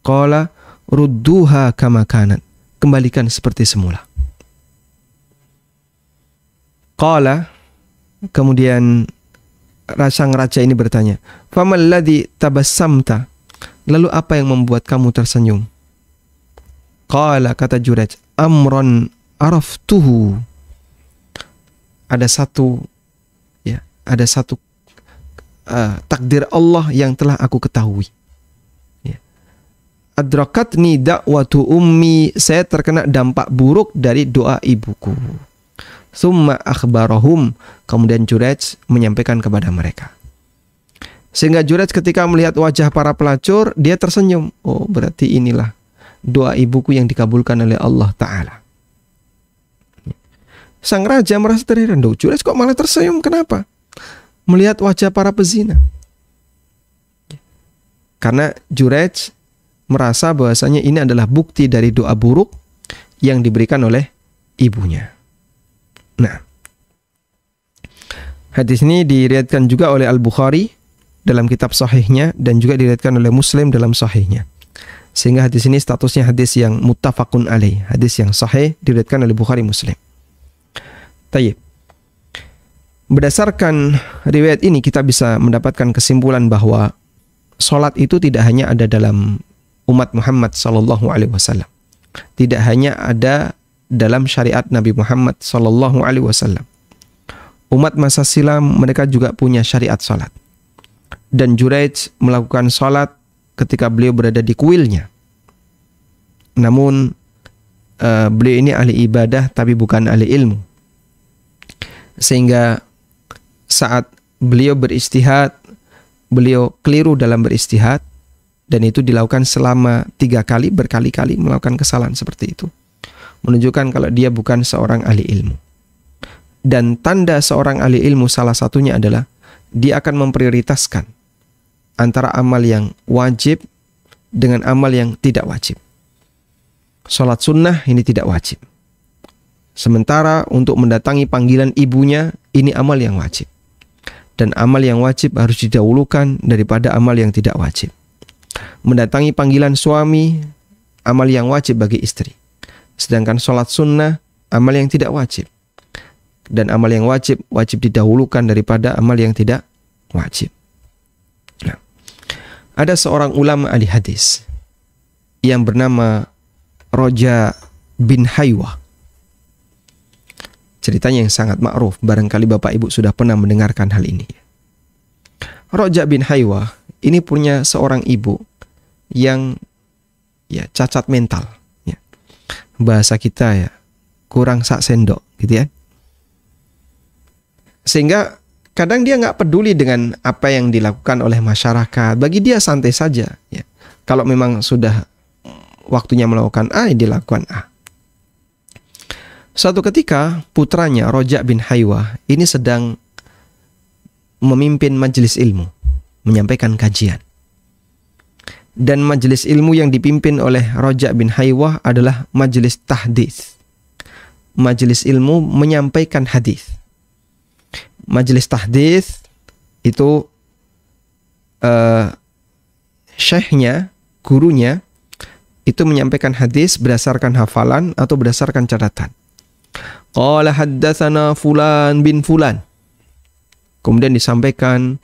Qala, "Rudduha kama kanat." Kembalikan seperti semula. Qala, kemudian sang raja ini bertanya, "Famal ladzi tabassamta?" Lalu apa yang membuat kamu tersenyum? Qala, kata Jurayj, "Amran araftuhu." Ada satu takdir Allah yang telah aku ketahui. Adrakatni da'watu ummi, saya terkena dampak buruk dari doa ibuku. Tsumma akhbarahum, kemudian Jurayj menyampaikan kepada mereka. Sehingga Jurayj ketika melihat wajah para pelacur, dia tersenyum. Oh, berarti inilah doa ibuku yang dikabulkan oleh Allah Ta'ala. Sang raja merasa terheran, Jurayj kok malah tersenyum, kenapa? Melihat wajah para pezina. Karena Jurayj merasa bahwasanya ini adalah bukti dari doa buruk yang diberikan oleh ibunya. Nah, hadis ini diriwayatkan juga oleh Al-Bukhari dalam kitab sahihnya dan juga diriwayatkan oleh Muslim dalam sahihnya. Sehingga hadis ini statusnya hadis yang muttafaqun alaih, hadis yang sahih diriwayatkan oleh Bukhari Muslim. Tayyib. Berdasarkan riwayat ini kita bisa mendapatkan kesimpulan bahwa salat itu tidak hanya ada dalam umat Muhammad sallallahu alaihi wasallam. Tidak hanya ada dalam syariat Nabi Muhammad sallallahu alaihi wasallam. Umat masa silam mereka juga punya syariat salat. Dan Jurayj melakukan salat ketika beliau berada di kuilnya. Namun beliau ini ahli ibadah tapi bukan ahli ilmu. Sehingga saat beliau beristihad, beliau keliru dalam beristihad, dan itu dilakukan selama 3 kali, berkali-kali melakukan kesalahan seperti itu. Menunjukkan kalau dia bukan seorang ahli ilmu. Dan tanda seorang ahli ilmu salah satunya adalah dia akan memprioritaskan antara amal yang wajib dengan amal yang tidak wajib. Salat sunnah ini tidak wajib. Sementara untuk mendatangi panggilan ibunya, ini amal yang wajib. Dan amal yang wajib harus didahulukan daripada amal yang tidak wajib. Mendatangi panggilan suami, amal yang wajib bagi istri. Sedangkan sholat sunnah, amal yang tidak wajib. Dan amal yang wajib, wajib didahulukan daripada amal yang tidak wajib. Nah, ada seorang ulama ahli hadis yang bernama Roja bin Haywah. Ceritanya yang sangat ma'ruf, barangkali Bapak Ibu sudah pernah mendengarkan hal ini. Roja bin Haywah ini punya seorang ibu yang cacat mental. Bahasa kita kurang sak sendok gitu ya. Sehingga kadang dia nggak peduli dengan apa yang dilakukan oleh masyarakat. Bagi dia santai saja. Ya. Kalau memang sudah waktunya melakukan A, dilakukan A. Suatu ketika putranya Roja bin Haywah ini sedang memimpin majelis ilmu, menyampaikan kajian. Dan majelis ilmu yang dipimpin oleh Roja bin Haywah adalah majelis tahdits. Majelis ilmu menyampaikan hadis. Majelis tahdits itu syekhnya, gurunya itu menyampaikan hadis berdasarkan hafalan atau berdasarkan catatan. Qala haddatsana fulan bin fulan. Kemudian disampaikan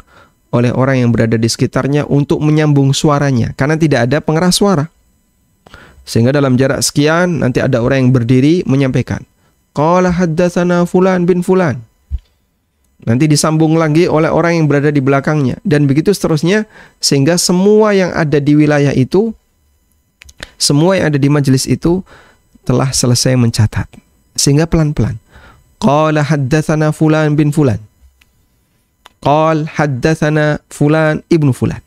oleh orang yang berada di sekitarnya untuk menyambung suaranya karena tidak ada pengeras suara. Sehingga dalam jarak sekian nanti ada orang yang berdiri menyampaikan. Qala haddatsana fulan bin fulan. Nanti disambung lagi oleh orang yang berada di belakangnya dan begitu seterusnya sehingga semua yang ada di wilayah itu, semua yang ada di majelis itu telah selesai mencatat. Sehingga pelan-pelan. Qala haddatsana fulan bin fulan. Qal haddatsana fulan ibnu fulan.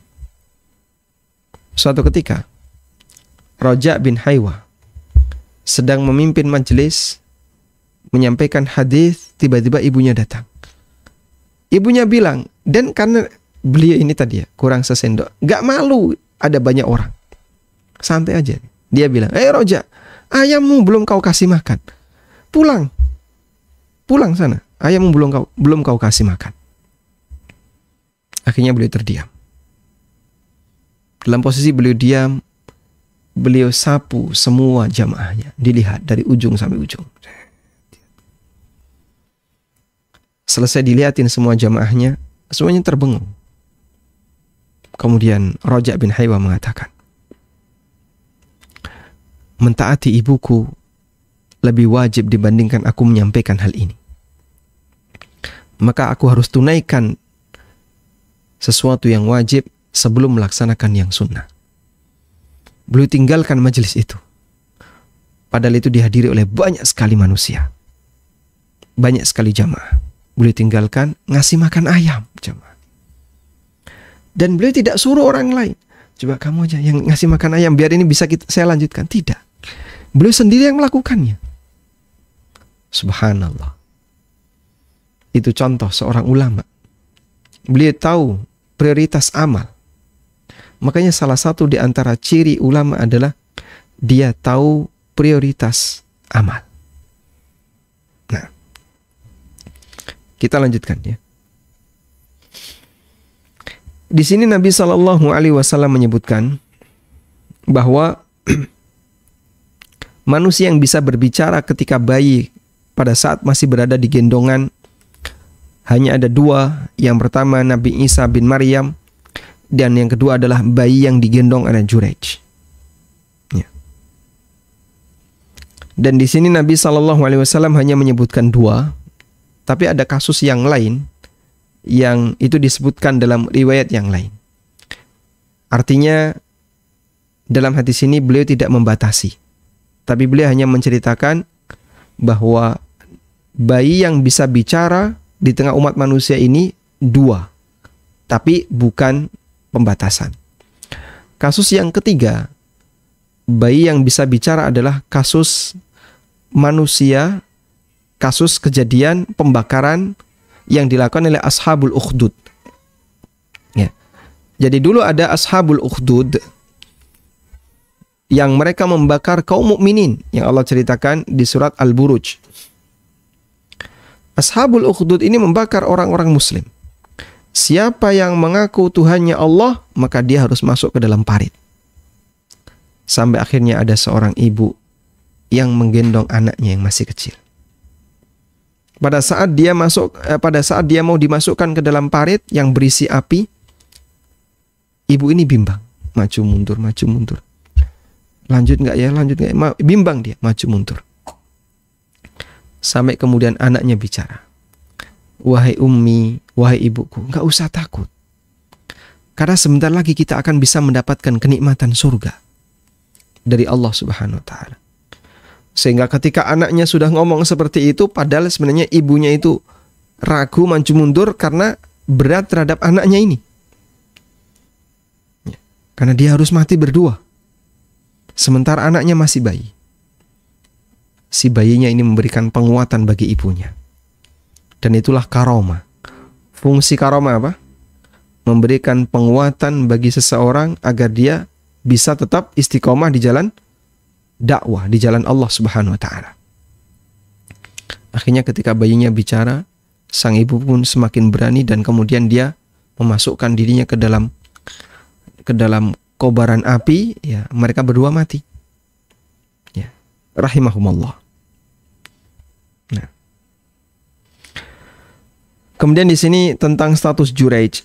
Suatu ketika Roja bin Haywah sedang memimpin majelis menyampaikan hadis, tiba-tiba ibunya datang. Ibunya bilang, dan karena beliau ini tadi kurang sesendok, gak malu ada banyak orang. Santai aja. Dia bilang, Roja, ayammu belum kau kasih makan. Pulang sana. Ayammu belum kau kasih makan. Akhirnya beliau terdiam. Dalam posisi beliau diam, beliau sapu semua jamaahnya. Dilihat dari ujung sampai ujung. Selesai dilihatin semua jamaahnya, Semuanya terbengung. Kemudian Raja' bin Haywa mengatakan, mentaati ibuku lebih wajib dibandingkan aku menyampaikan hal ini. Maka aku harus tunaikan sesuatu yang wajib sebelum melaksanakan yang sunnah. Beliau tinggalkan majelis itu. Padahal itu dihadiri oleh banyak sekali manusia. Banyak sekali jamaah. Beliau tinggalkan ngasih makan ayam jamaah. Dan beliau tidak suruh orang lain. Coba kamu aja yang ngasih makan ayam biar ini bisa saya lanjutkan. Tidak. Beliau sendiri yang melakukannya. Subhanallah. Itu contoh seorang ulama. Beliau tahu prioritas amal. Makanya salah satu di antara ciri ulama adalah dia tahu prioritas amal. Nah, kita lanjutkan ya. Di sini Nabi Shallallahu Alaihi Wasallam menyebutkan bahwa manusia yang bisa berbicara ketika bayi pada saat masih berada di gendongan hanya ada dua. Yang pertama Nabi Isa bin Maryam, dan yang kedua adalah bayi yang digendong oleh Jurayj. Ya. Dan di sini Nabi Shallallahu Alaihi Wasallam hanya menyebutkan dua, tapi ada kasus yang lain yang itu disebutkan dalam riwayat yang lain. Artinya dalam hadis ini beliau tidak membatasi, tapi beliau hanya menceritakan bahwa bayi yang bisa bicara di tengah umat manusia ini dua, tapi bukan pembatasan. Kasus yang ketiga, bayi yang bisa bicara adalah kasus manusia, kasus kejadian pembakaran yang dilakukan oleh Ashabul Ukhdud. Ya. Jadi dulu ada Ashabul Ukhdud yang mereka membakar kaum mukminin yang Allah ceritakan di surat Al-Buruj. Ashabul Ukhdud ini membakar orang-orang muslim. Siapa yang mengaku Tuhannya Allah, maka dia harus masuk ke dalam parit. Sampai akhirnya ada seorang ibu yang menggendong anaknya yang masih kecil. Pada saat dia mau dimasukkan ke dalam parit yang berisi api, ibu ini bimbang, maju mundur. Lanjut nggak ya? Bimbang dia, maju mundur. Sampai kemudian anaknya bicara. Wahai ummi, wahai ibuku, nggak usah takut. Karena sebentar lagi kita akan bisa mendapatkan kenikmatan surga dari Allah Subhanahu wa Ta'ala. Sehingga ketika anaknya sudah ngomong seperti itu, padahal sebenarnya ibunya itu ragu maju mundur karena berat terhadap anaknya ini. Karena dia harus mati berdua. Sementara anaknya masih bayi. Si bayinya ini memberikan penguatan bagi ibunya. Dan itulah karomah. Fungsi karomah apa? Memberikan penguatan bagi seseorang agar dia bisa tetap istiqomah di jalan dakwah, di jalan Allah Subhanahu wa Ta'ala. Akhirnya ketika bayinya bicara, sang ibu pun semakin berani dan kemudian dia memasukkan dirinya ke dalam kobaran api, ya, mereka berdua mati. Ya, rahimahumullah. Nah. Kemudian di sini tentang status Jurayj.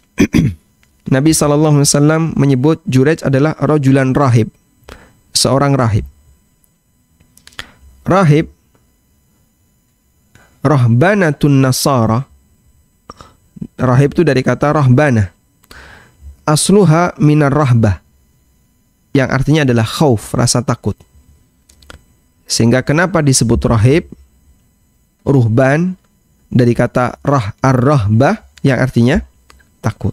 Nabi SAW menyebut Jurayj adalah rajulan rahib, seorang rahib. Rahib, rahbanatun nasara. Rahib itu dari kata rahbanah. Asluha minar rahbah, yang artinya adalah khauf, rasa takut. Sehingga kenapa disebut rahib? Ruhban dari kata ar-rahbah yang artinya takut.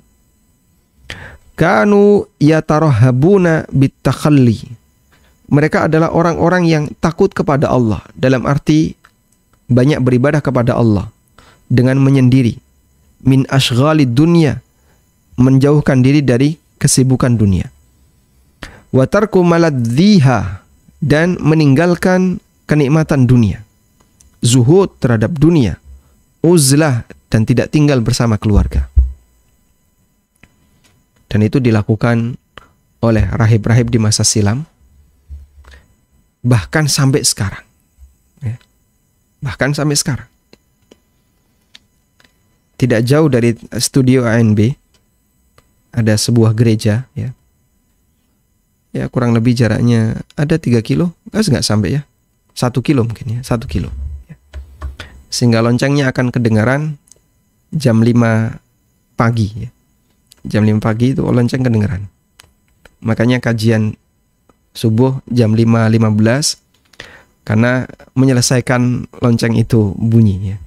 Kanu yatarahabuna bitakhalli. Mereka adalah orang-orang yang takut kepada Allah, dalam arti banyak beribadah kepada Allah dengan menyendiri. Min ashghalid dunya, menjauhkan diri dari kesibukan dunia. Wa tarku maladhiha, dan meninggalkan kenikmatan dunia. Zuhud terhadap dunia. Uzlah, dan tidak tinggal bersama keluarga. Dan itu dilakukan oleh rahib-rahib di masa silam. Bahkan sampai sekarang. Ya. Bahkan sampai sekarang. tidak jauh dari studio ANB ada sebuah gereja, ya. Ya kurang lebih jaraknya ada 3 kilo, nggak sampai ya, 1 kilo mungkin ya, 1 kilo. Ya. Sehingga loncengnya akan kedengaran jam 5 pagi. Ya. Jam 5 pagi itu lonceng kedengaran. Makanya kajian subuh jam 5.15 karena menyelesaikan lonceng itu bunyi, ya.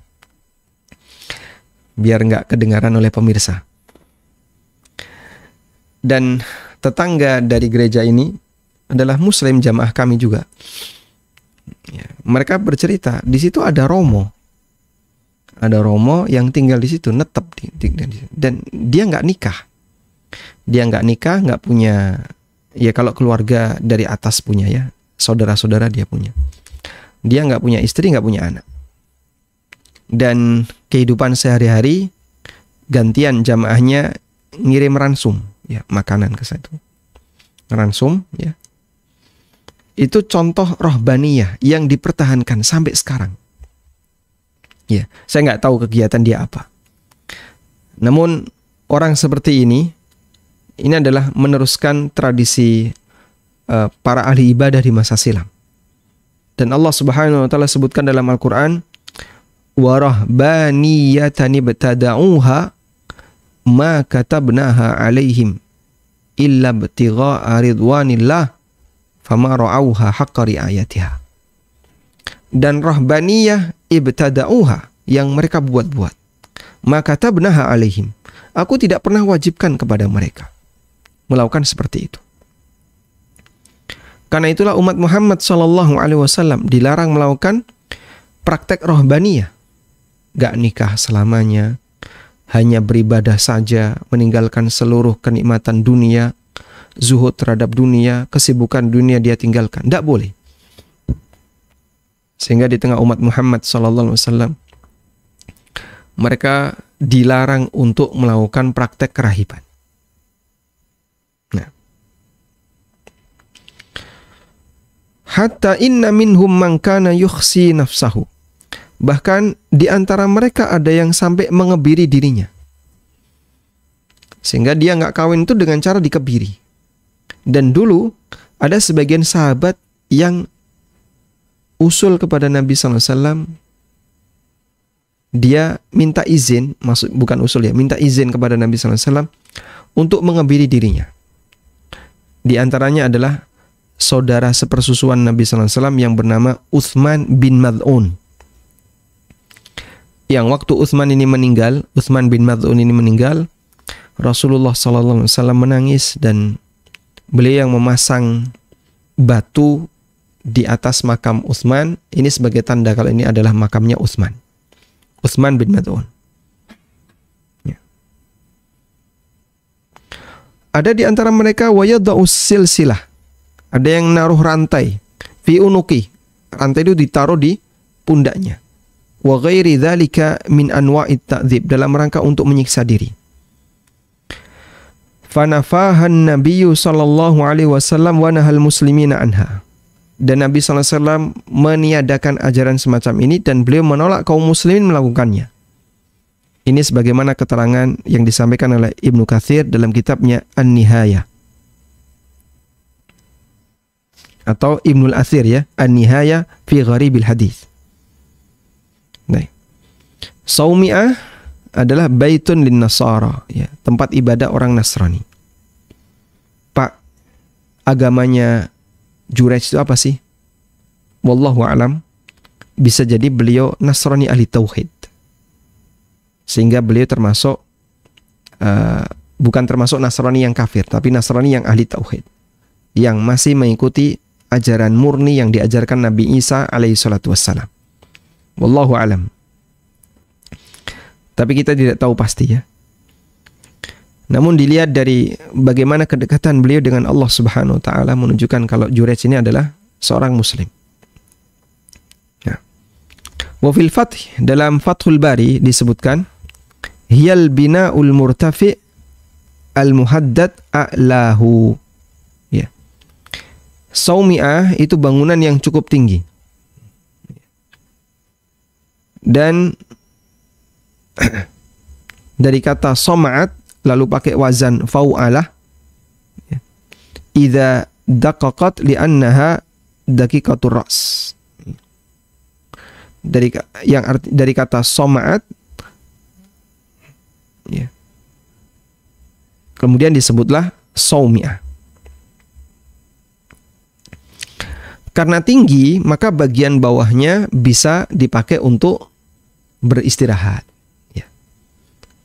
Biar nggak kedengaran oleh pemirsa. Dan tetangga dari gereja ini adalah Muslim, jamaah kami juga. Ya, mereka bercerita di situ ada romo, yang tinggal di situ, netep dan dia nggak nikah, nggak punya, ya kalau keluarga dari atas punya, ya saudara-saudara dia punya, dia nggak punya istri, nggak punya anak, dan kehidupan sehari-hari gantian jamaahnya ngirim ransum, ya makanan ke situ, ransum, ya. Itu contoh rohbaniyah yang dipertahankan sampai sekarang. Ya, saya nggak tahu kegiatan dia apa. Namun orang seperti ini adalah meneruskan tradisi para ahli ibadah di masa silam. Dan Allah Subhanahu wa taala sebutkan dalam Al-Qur'an, wa rahbaniyatan ibtada'uha ma katabnaha 'alaihim illa ibtigha'a ridwanillah fama ra'auha haqqa ri'ayatiha. Dan rahbaniyah ibtada'uha, yang mereka buat-buat, maka katabnaha 'alaihim, aku tidak pernah wajibkan kepada mereka melakukan seperti itu. Karena itulah umat Muhammad SAW dilarang melakukan praktek rohbaniyah, gak nikah selamanya, hanya beribadah saja, meninggalkan seluruh kenikmatan dunia, zuhud terhadap dunia, kesibukan dunia dia tinggalkan. Tidak boleh. Sehingga di tengah umat Muhammad SAW, mereka dilarang untuk melakukan praktek kerahiban. Nah. Hatta inna minhum man kana yukhsi nafsahu. Bahkan di antara mereka ada yang sampai mengebiri dirinya. Sehingga dia nggak kawin itu dengan cara dikebiri. Dan dulu ada sebagian sahabat yang usul kepada Nabi SAW. Dia minta izin, bukan usul ya, minta izin kepada Nabi SAW untuk mengebiri dirinya. Di antaranya adalah saudara sepersusuan Nabi SAW yang bernama Uthman bin Mad'un. Yang waktu Uthman bin Mad'un ini meninggal, Rasulullah SAW menangis dan beliau yang memasang batu di atas makam Uthman. Ini sebagai tanda kalau ini adalah makamnya Uthman bin Mad'un. Ya. Ada di antara mereka wayada'us silsilah. Ada yang naruh rantai fi unuki. Rantai itu ditaruh di pundaknya. Wa ghairi dzalika min anwa'it ta'dzib, dalam rangka untuk menyiksa diri. Fanafahan Nabiyyu sallallahu alaihi wasallam wa nahal muslimina anha. Dan Nabi sallallahu alaihi wasallam meniadakan ajaran semacam ini dan beliau menolak kaum muslimin melakukannya. Ini sebagaimana keterangan yang disampaikan oleh Ibnu Katsir dalam kitabnya An-Nihayah. Atau Ibnul Athir, ya, An-Nihayah fi Gharibil Hadits. Nah, Saumi'ah adalah baitun lin Nasara, ya, tempat ibadah orang Nasrani. Pak, agamanya Jurayj itu apa sih? Wallahu a'lam. Bisa jadi beliau Nasrani ahli tauhid. Sehingga beliau termasuk bukan termasuk Nasrani yang kafir, tapi Nasrani yang ahli tauhid, yang masih mengikuti ajaran murni yang diajarkan Nabi Isa alaihi salatu wassalam. Wallahu a'lam. Tapi kita tidak tahu pasti, ya. Namun dilihat dari bagaimana kedekatan beliau dengan Allah Subhanahu wa taala menunjukkan kalau Jurayj ini adalah seorang muslim. Ya. Wa fil Fath, dalam Fathul Bari disebutkan hiyal bina'ul murtafi' al-muhaddad a'lahu. Ya. Saumi'ah itu bangunan yang cukup tinggi. Dan dari kata soma'at lalu pakai wazan fau'alah. Idza daqaqat li'annaha daqiqatur ra's. Dari kata soma'at, ya. Kemudian disebutlah saumi'ah. Karena tinggi, maka bagian bawahnya bisa dipakai untuk beristirahat. Ya.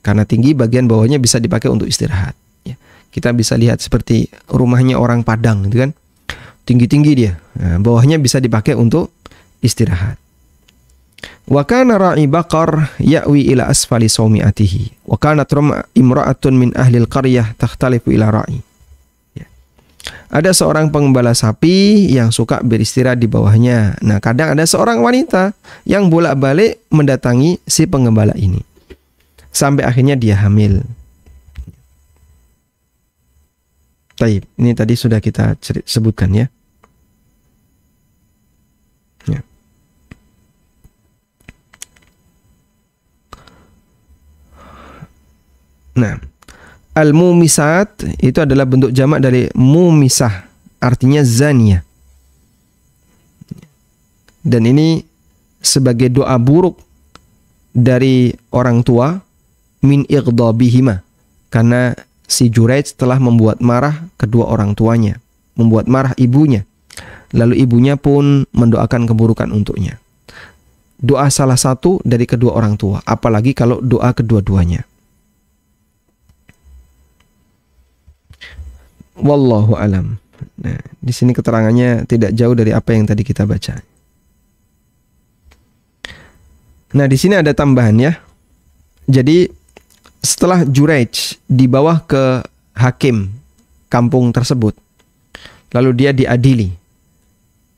Karena tinggi, bagian bawahnya bisa dipakai untuk istirahat. Ya. Kita bisa lihat seperti rumahnya orang Padang, gitu kan? Tinggi-tinggi dia. Nah, bawahnya bisa dipakai untuk istirahat. Wa kana ra'i baqar ya'wi ila asfali saumi'atihi. Wa kanat imra'atun min ahli al-qaryah takhtalifu ila ra'i. Ada seorang pengembala sapi yang suka beristirahat di bawahnya. Nah, kadang ada seorang wanita yang bolak-balik mendatangi si pengembala ini. Sampai akhirnya dia hamil. Taib, ini tadi sudah kita sebutkan ya. Ya. Nah, al-mumisat itu adalah bentuk jamak dari mumisah, artinya zania. Dan ini sebagai doa buruk dari orang tua min ighdabihima, karena si Juraij telah membuat marah kedua orang tuanya, membuat marah ibunya. Lalu ibunya pun mendoakan keburukan untuknya. Doa salah satu dari kedua orang tua, apalagi kalau doa kedua-duanya. Wallahu alam. Nah, di sini keterangannya tidak jauh dari apa yang tadi kita baca. Nah, di sini ada tambahan ya. Jadi setelah Juraij dibawa ke hakim kampung tersebut, lalu dia diadili.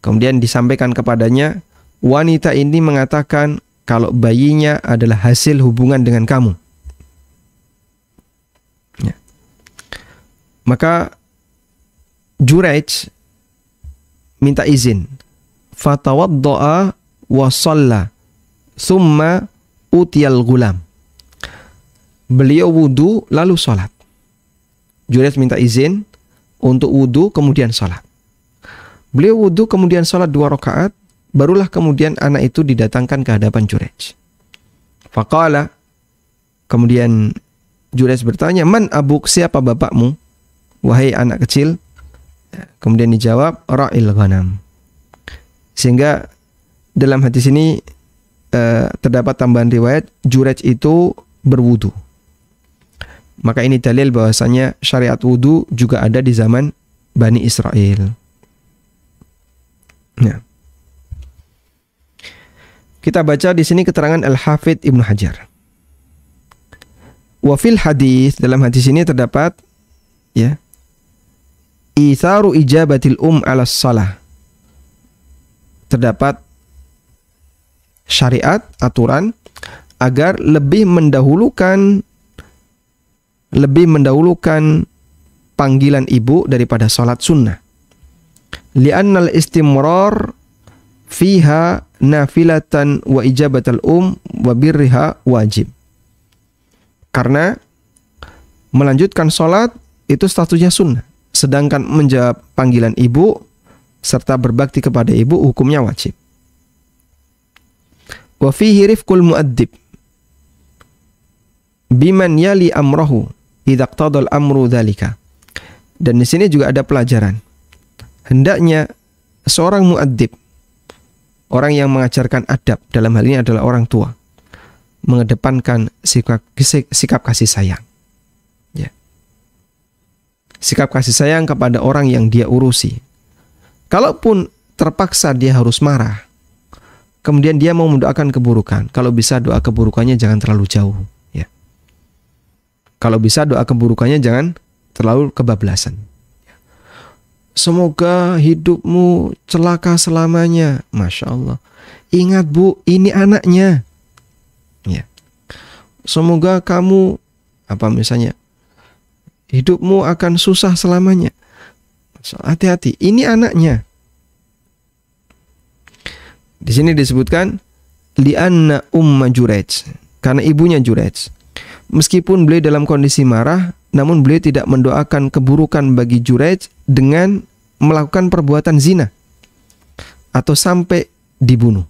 Kemudian disampaikan kepadanya, wanita ini mengatakan kalau bayinya adalah hasil hubungan dengan kamu. Ya. Maka Juraij minta izin. Fatawadda'a wa shalla thumma utiyal gulam. Beliau wudu lalu sholat. Juraij minta izin untuk wudu kemudian sholat. Beliau wudu kemudian sholat 2 rakaat, barulah kemudian anak itu didatangkan ke hadapan Juraij. Faqala, kemudian Juraij bertanya, man abuk, siapa bapakmu? Wahai anak kecil. Kemudian dijawab, ra'il ghanam. Sehingga dalam hadis ini terdapat tambahan riwayat, Juraij itu berwudu. Maka ini dalil bahwasanya syariat wudu juga ada di zaman Bani Israel. Nah, kita baca di sini keterangan Al-Hafidz Ibnu Hajar. Wa fil hadis, dalam hadis ini terdapat ya, itharu ijabatil ala shalah. Terdapat syariat, aturan agar lebih mendahulukan panggilan ibu daripada salat sunnah. Li'annal istimrar fiha nafilatan wa ijabatal wa birriha wajib. Karena melanjutkan salat itu statusnya sunnah, sedangkan menjawab panggilan ibu serta berbakti kepada ibu hukumnya wajib. Wa fihi rifqul muaddib biman yali amrahu idza qtadal amru dzalika. Dan di sini juga ada pelajaran. Hendaknya seorang muaddib, orang yang mengajarkan adab, dalam hal ini adalah orang tua, mengedepankan sikap kasih sayang. Ya. Sikap kasih sayang kepada orang yang dia urusi. Kalaupun terpaksa dia harus marah, kemudian dia mau mendoakan keburukan, kalau bisa doa keburukannya jangan terlalu jauh. Ya. Kalau bisa doa keburukannya jangan terlalu kebablasan. Semoga hidupmu celaka selamanya. Masya Allah. Ingat bu, ini anaknya. Ya. Semoga kamu, misalnya, hidupmu akan susah selamanya. Hati-hati, ini anaknya. Di sini disebutkan li'anna umma Juraij, karena ibunya Juraij meskipun beliau dalam kondisi marah, namun beliau tidak mendoakan keburukan bagi Juraij dengan melakukan perbuatan zina atau sampai dibunuh.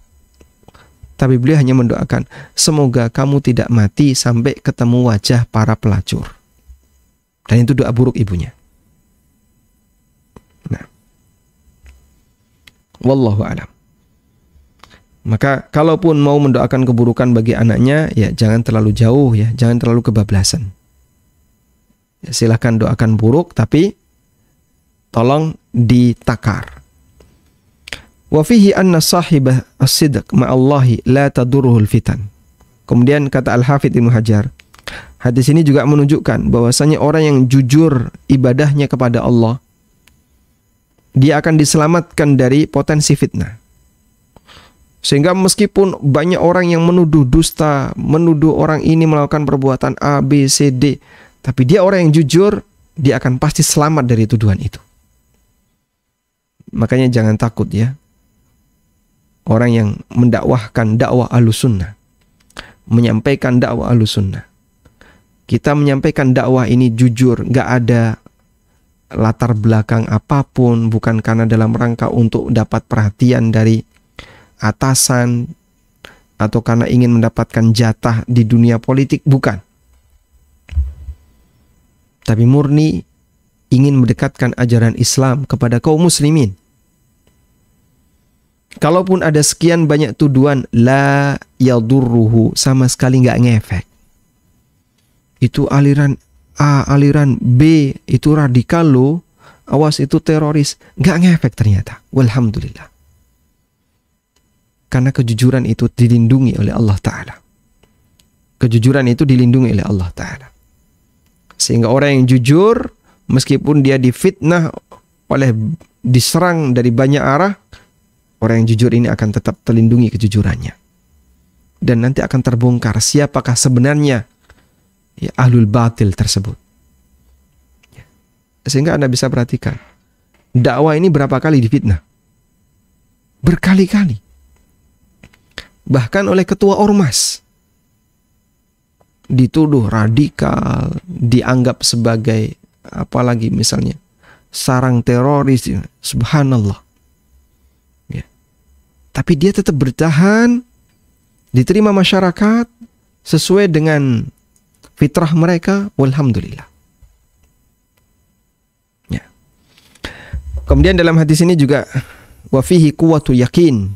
Tapi beliau hanya mendoakan, semoga kamu tidak mati sampai ketemu wajah para pelacur. Dan itu doa buruk ibunya. Nah, wallahu a'lam. Maka kalaupun mau mendoakan keburukan bagi anaknya, ya jangan terlalu jauh ya, jangan terlalu kebablasan. Ya, silahkan doakan buruk, tapi tolong ditakar. Wa fihi anna sahibah as-sidq ma'allahi la tadurruhul fitan. Kemudian kata Al-Hafidz Ibnu Hajar, hadis ini juga menunjukkan bahwasanya orang yang jujur ibadahnya kepada Allah, dia akan diselamatkan dari potensi fitnah. Sehingga meskipun banyak orang yang menuduh dusta, menuduh orang ini melakukan perbuatan A, B, C, D, tapi dia orang yang jujur, dia akan pasti selamat dari tuduhan itu. Makanya jangan takut ya. Orang yang mendakwahkan dakwah Ahlussunnah, menyampaikan dakwah Ahlussunnah. Kita menyampaikan dakwah ini jujur, gak ada latar belakang apapun, bukan karena dalam rangka untuk dapat perhatian dari atasan atau karena ingin mendapatkan jatah di dunia politik, bukan. Tapi murni ingin mendekatkan ajaran Islam kepada kaum muslimin. Kalaupun ada sekian banyak tuduhan, la yadurruhu, sama sekali nggak ngefek. Itu aliran A, aliran B, itu radikal loh, awas itu teroris, nggak ngefek ternyata. Walhamdulillah. Karena kejujuran itu dilindungi oleh Allah Ta'ala. Kejujuran itu dilindungi oleh Allah Ta'ala. Sehingga orang yang jujur, meskipun dia difitnah diserang dari banyak arah, orang yang jujur ini akan tetap terlindungi kejujurannya. Dan nanti akan terbongkar siapakah sebenarnya ya, ahlul batil tersebut. Sehingga Anda bisa perhatikan, dakwah ini berapa kali difitnah? Berkali-kali. Bahkan oleh ketua ormas. Dituduh radikal, dianggap sebagai apalagi misalnya sarang teroris, subhanallah. Ya. Tapi dia tetap bertahan, diterima masyarakat sesuai dengan fitrah mereka, walhamdulillah. Ya. Kemudian dalam hadis ini juga wa fihi quwwatu yakin.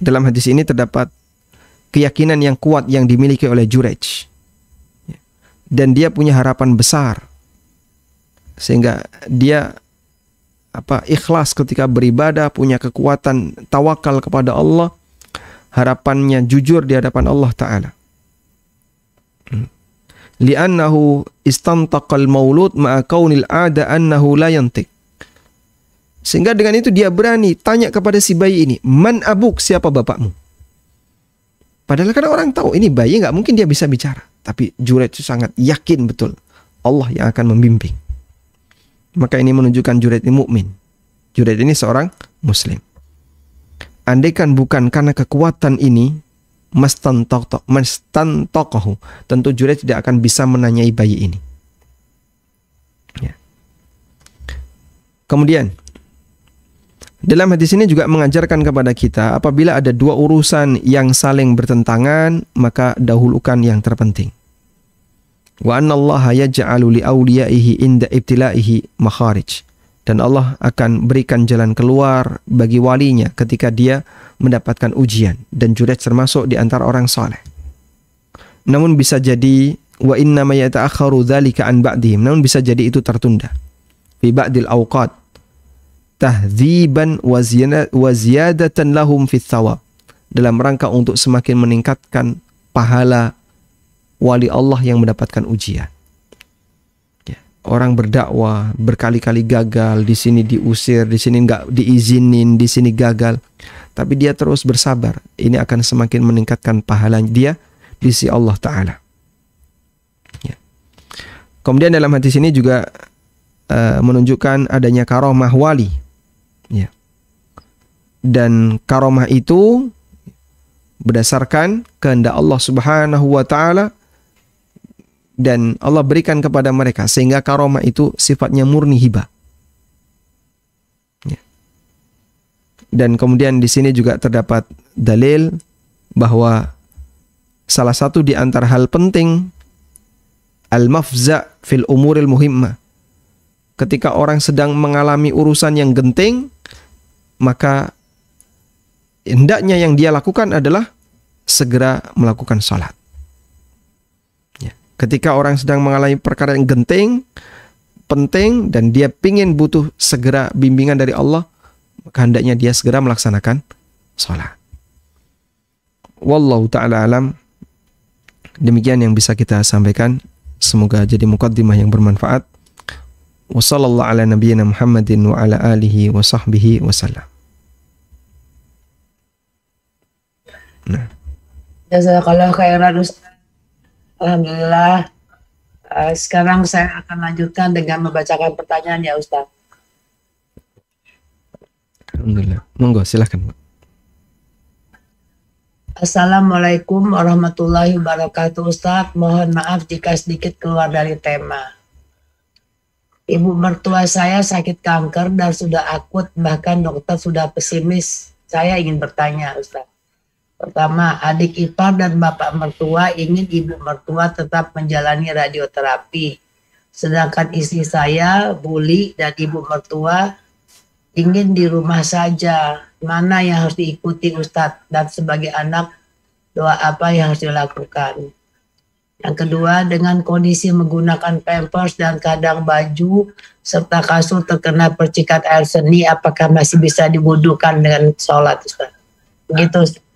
Dalam hadis ini terdapat keyakinan yang kuat yang dimiliki oleh Juraij. Dan dia punya harapan besar. Sehingga dia ikhlas ketika beribadah, punya kekuatan tawakal kepada Allah, harapannya jujur di hadapan Allah Ta'ala. Li'annahu istantaqal maulud ma'a kaunil ada annahu la yantik. Sehingga dengan itu dia berani tanya kepada si bayi ini, man abuk, siapa bapakmu? Padahal kan orang tahu ini bayi nggak mungkin dia bisa bicara. Tapi Juraij itu sangat yakin betul Allah yang akan membimbing. Maka ini menunjukkan Juraij ini mukmin. Juraij ini seorang muslim. Andaikan bukan karena kekuatan ini, mastantoqahu, tentu Juraij tidak akan bisa menanyai bayi ini. Ya. Kemudian dalam hadis ini juga mengajarkan kepada kita, apabila ada dua urusan yang saling bertentangan, maka dahulukan yang terpenting. Wa annallaha yaj'alu li awliyaihi inda ibtilaihi makharij. Dan Allah akan berikan jalan keluar bagi walinya ketika dia mendapatkan ujian. Dan Juraij termasuk di antara orang saleh. Namun bisa jadi wa inna ma yata'akharu dzalika an ba'dihim. Namun bisa jadi itu tertunda. Fi ba'dil awqat. Tahdziban wa ziyadatan lahum fis thawab, dalam rangka untuk semakin meningkatkan pahala wali Allah yang mendapatkan ujian. Ya, orang berdakwah berkali-kali gagal, di sini diusir, di sini nggak diizinin, di sini gagal, tapi dia terus bersabar. Ini akan semakin meningkatkan pahala dia di sisi Allah Ta'ala. Ya. Kemudian dalam hadis ini juga menunjukkan adanya karomah wali. Ya. Dan karomah itu berdasarkan kehendak Allah Subhanahu wa Ta'ala, dan Allah berikan kepada mereka sehingga karomah itu sifatnya murni hibah. Ya. Dan kemudian di sini juga terdapat dalil bahwa salah satu di antara hal penting al-mafza' fil umuril muhimmah. Ketika orang sedang mengalami urusan yang genting, maka hendaknya yang dia lakukan adalah segera melakukan sholat. Ya. Ketika orang sedang mengalami perkara yang genting, penting, dan dia butuh segera bimbingan dari Allah, maka hendaknya dia segera melaksanakan sholat. Wallahu ta'ala alam. Demikian yang bisa kita sampaikan. Semoga jadi muqaddimah yang bermanfaat. Wassallallahu ala nabiyyina Muhammadin wa ala alihi wa sahbihi wasallam. Nah. Jazakallah khairan Ustaz. Alhamdulillah. Sekarang saya akan lanjutkan dengan membacakan pertanyaan ya Ustaz. Alhamdulillah. Monggo silahkan. Assalamualaikum warahmatullahi wabarakatuh Ustaz. Mohon maaf jika sedikit keluar dari tema. Ibu mertua saya sakit kanker dan sudah akut, bahkan dokter sudah pesimis. Saya ingin bertanya Ustaz. Pertama, adik ipar dan bapak mertua ingin ibu mertua tetap menjalani radioterapi. Sedangkan istri saya, Buli, dan ibu mertua ingin di rumah saja. Mana yang harus diikuti Ustadz? Dan sebagai anak, doa apa yang harus dilakukan? Yang kedua, dengan kondisi menggunakan pampers dan kadang baju serta kasur terkena percikan air seni, apakah masih bisa diwudukan dengan sholat Ustadz? Begitu Ustadz.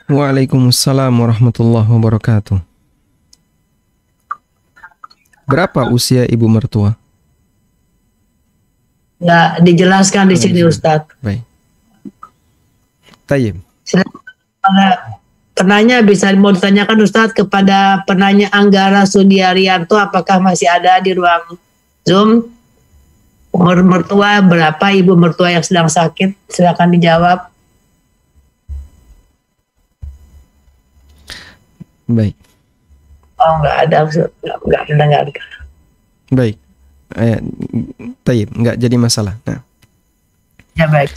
Waalaikumsalam warahmatullahi wabarakatuh. Berapa usia ibu mertua? Nggak dijelaskan di sini Ustadz. Baik. Tayyib. Penanya bisa mau ditanyakan Ustadz kepada penanya Anggara Sudiarianto, apakah masih ada di ruang Zoom? Umur mertua berapa, ibu mertua yang sedang sakit? Silakan dijawab. Baik. Oh nggak ada, nggak mendengarkan. Baik. Tayyib, nggak jadi masalah. Nah. Ya baik.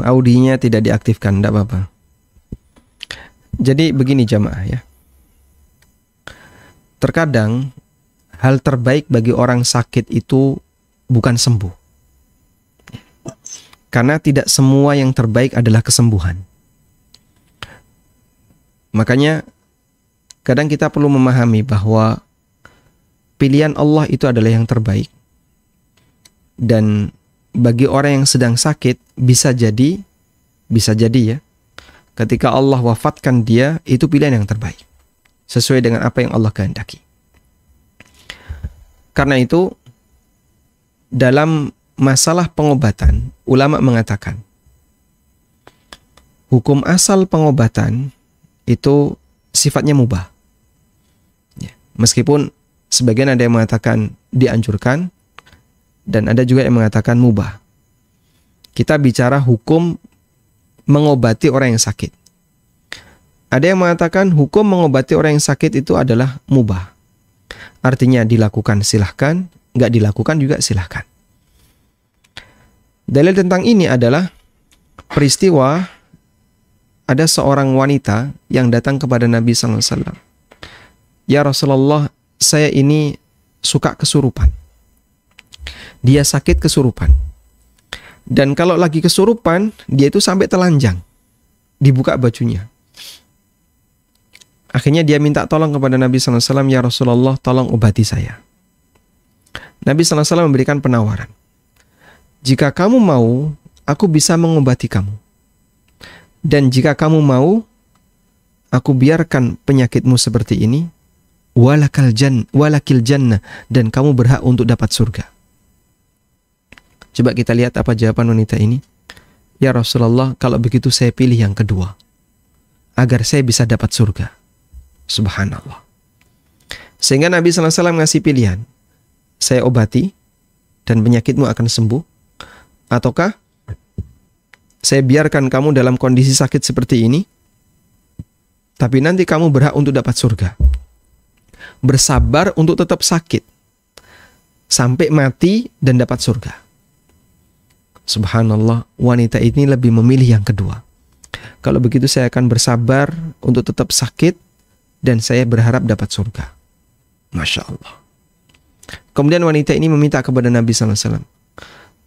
Audinya tidak diaktifkan, tidak apa-apa. Jadi begini jamaah ya. Terkadang hal terbaik bagi orang sakit itu bukan sembuh. Karena tidak semua yang terbaik adalah kesembuhan. Makanya kadang kita perlu memahami bahwa pilihan Allah itu adalah yang terbaik. Dan bagi orang yang sedang sakit bisa jadi ya, ketika Allah wafatkan dia, itu pilihan yang terbaik sesuai dengan apa yang Allah kehendaki. Karena itu dalam masalah pengobatan, ulama mengatakan hukum asal pengobatan itu sifatnya mubah. Ya, meskipun sebagian ada yang mengatakan dianjurkan dan ada juga yang mengatakan mubah. Kita bicara hukum mengobati orang yang sakit. Ada yang mengatakan hukum mengobati orang yang sakit itu adalah mubah. Artinya dilakukan silahkan, nggak dilakukan juga silahkan. Dalil tentang ini adalah peristiwa ada seorang wanita yang datang kepada Nabi SAW. Ya Rasulullah, saya ini suka kesurupan. Dia sakit kesurupan. Dan kalau lagi kesurupan, dia itu sampai telanjang. Dibuka bajunya. Akhirnya dia minta tolong kepada Nabi SAW, ya Rasulullah, tolong obati saya. Nabi SAW memberikan penawaran. Jika kamu mau, aku bisa mengobati kamu. Dan jika kamu mau, aku biarkan penyakitmu seperti ini, walakil jannah, dan kamu berhak untuk dapat surga. Coba kita lihat apa jawaban wanita ini. Ya Rasulullah, kalau begitu saya pilih yang kedua, agar saya bisa dapat surga. Subhanallah. Sehingga Nabi SAW ngasih pilihan, saya obati dan penyakitmu akan sembuh, ataukah saya biarkan kamu dalam kondisi sakit seperti ini, tapi nanti kamu berhak untuk dapat surga. Bersabar untuk tetap sakit sampai mati dan dapat surga. Subhanallah, wanita ini lebih memilih yang kedua. Kalau begitu saya akan bersabar untuk tetap sakit dan saya berharap dapat surga. Masya Allah. Kemudian wanita ini meminta kepada Nabi SAW,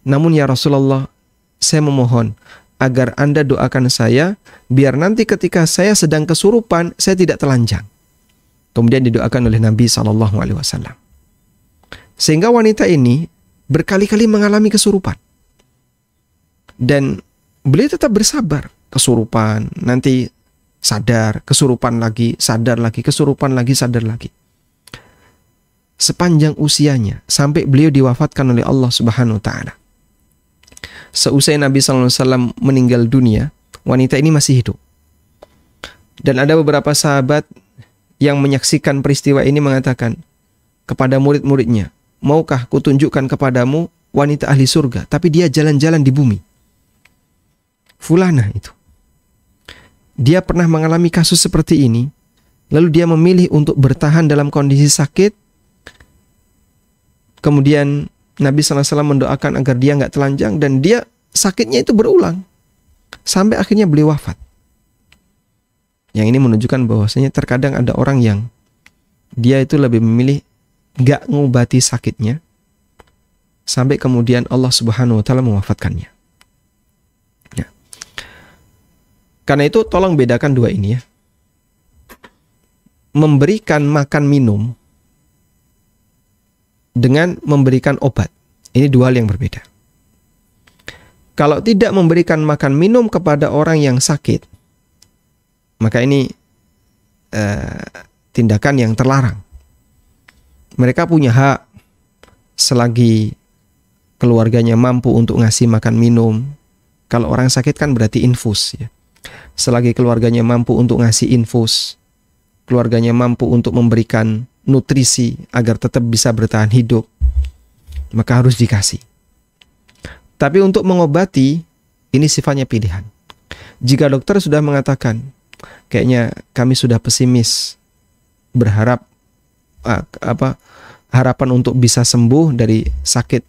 namun ya Rasulullah, saya memohon agar Anda doakan saya biar nanti ketika saya sedang kesurupan saya tidak telanjang. Kemudian didoakan oleh Nabi SAW. Sehingga wanita ini berkali-kali mengalami kesurupan. Dan beliau tetap bersabar. Kesurupan, nanti sadar, kesurupan lagi, sadar lagi, kesurupan lagi, sadar lagi. Sepanjang usianya, sampai beliau diwafatkan oleh Allah Subhanahu wa Ta'ala. Seusai Nabi SAW meninggal dunia, wanita ini masih hidup. Dan ada beberapa sahabat yang menyaksikan peristiwa ini mengatakan kepada murid-muridnya, maukah kutunjukkan kepadamu wanita ahli surga, tapi dia jalan-jalan di bumi. Fulanah itu. Dia pernah mengalami kasus seperti ini, lalu dia memilih untuk bertahan dalam kondisi sakit. Kemudian Nabi SAW mendoakan agar dia nggak telanjang, dan dia sakitnya itu berulang sampai akhirnya beliau wafat. Yang ini menunjukkan bahwasanya terkadang ada orang yang dia itu lebih memilih nggak ngobati sakitnya sampai kemudian Allah Subhanahu wa Ta'ala mewafatkannya. Ya. Karena itu tolong bedakan dua ini ya. Memberikan makan minum dengan memberikan obat. Ini dua hal yang berbeda. Kalau tidak memberikan makan minum kepada orang yang sakit, maka ini tindakan yang terlarang. Mereka punya hak selagi keluarganya mampu untuk ngasih makan minum. Kalau orang sakit kan berarti infus ya. Selagi keluarganya mampu untuk ngasih infus, keluarganya mampu untuk memberikan nutrisi agar tetap bisa bertahan hidup, maka harus dikasih. Tapi untuk mengobati, ini sifatnya pilihan. Jika dokter sudah mengatakan, kayaknya kami sudah pesimis, berharap harapan untuk bisa sembuh dari sakit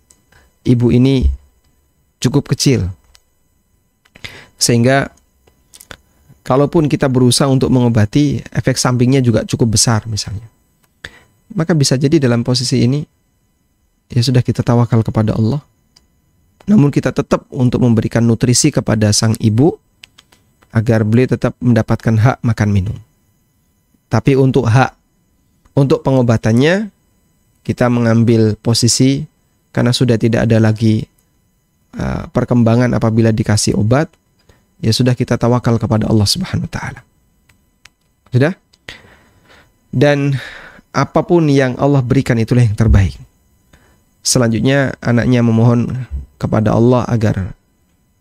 ibu ini cukup kecil, sehingga kalaupun kita berusaha untuk mengobati, efek sampingnya juga cukup besar misalnya, maka bisa jadi dalam posisi ini ya sudah kita tawakal kepada Allah. Namun kita tetap untuk memberikan nutrisi kepada sang ibu agar beliau tetap mendapatkan hak makan minum. Tapi untuk pengobatannya kita mengambil posisi karena sudah tidak ada lagi perkembangan apabila dikasih obat, ya sudah kita tawakal kepada Allah Subhanahu wa Ta'ala. Sudah? Dan apapun yang Allah berikan itulah yang terbaik. Selanjutnya anaknya memohon kepada Allah agar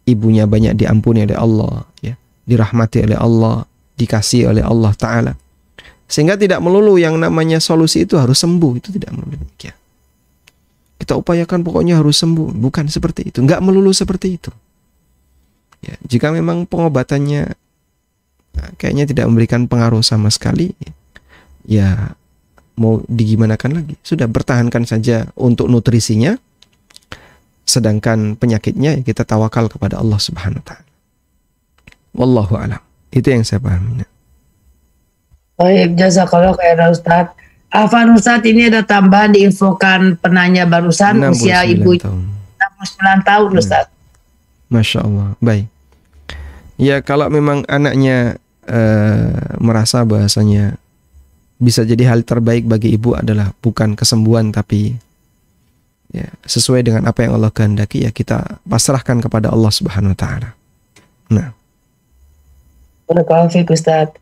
ibunya banyak diampuni oleh Allah, ya, dirahmati oleh Allah, dikasih oleh Allah Ta'ala. Sehingga tidak melulu yang namanya solusi itu harus sembuh, itu tidak melulu demikian. Kita upayakan pokoknya harus sembuh, bukan seperti itu, nggak melulu seperti itu. Ya, jika memang pengobatannya kayaknya tidak memberikan pengaruh sama sekali, ya mau digimanakan lagi, sudah bertahankan saja untuk nutrisinya. Sedangkan penyakitnya kita tawakal kepada Allah Subhanahu wa Ta'ala. Wallahu a'lam. Itu yang saya pahami. Baik, jazakallah khairan Ustaz. Afan Ustaz, ini ada tambahan diinfokan penanya barusan, usia ibu tahun. 69 tahun Ustaz. Masya Allah, baik. Ya kalau memang anaknya merasa bahasanya bisa jadi hal terbaik bagi ibu adalah bukan kesembuhan tapi ya, sesuai dengan apa yang Allah kehendaki, ya kita pasrahkan kepada Allah Subhanahu wa Ta'ala. Nah. Barakallahu fiik Ustaz.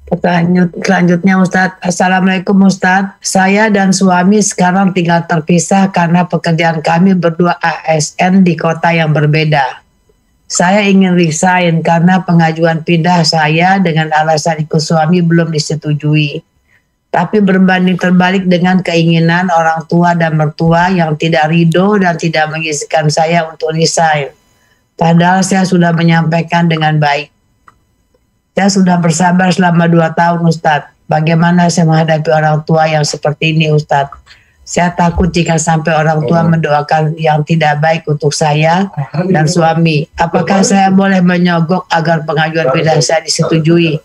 Pertanyaan selanjutnya Ustaz. Assalamualaikum Ustaz. Saya dan suami sekarang tinggal terpisah karena pekerjaan kami berdua ASN di kota yang berbeda. Saya ingin resign karena pengajuan pindah saya dengan alasan ikut suami belum disetujui. Tapi berbanding terbalik dengan keinginan orang tua dan mertua yang tidak ridho dan tidak mengizinkan saya untuk resign. Padahal saya sudah menyampaikan dengan baik. Saya sudah bersabar selama 2 tahun Ustadz. Bagaimana saya menghadapi orang tua yang seperti ini Ustadz? Saya takut jika sampai orang tua mendoakan yang tidak baik untuk saya dan suami. Apakah saya boleh menyogok agar pengajuan pindah saya disetujui?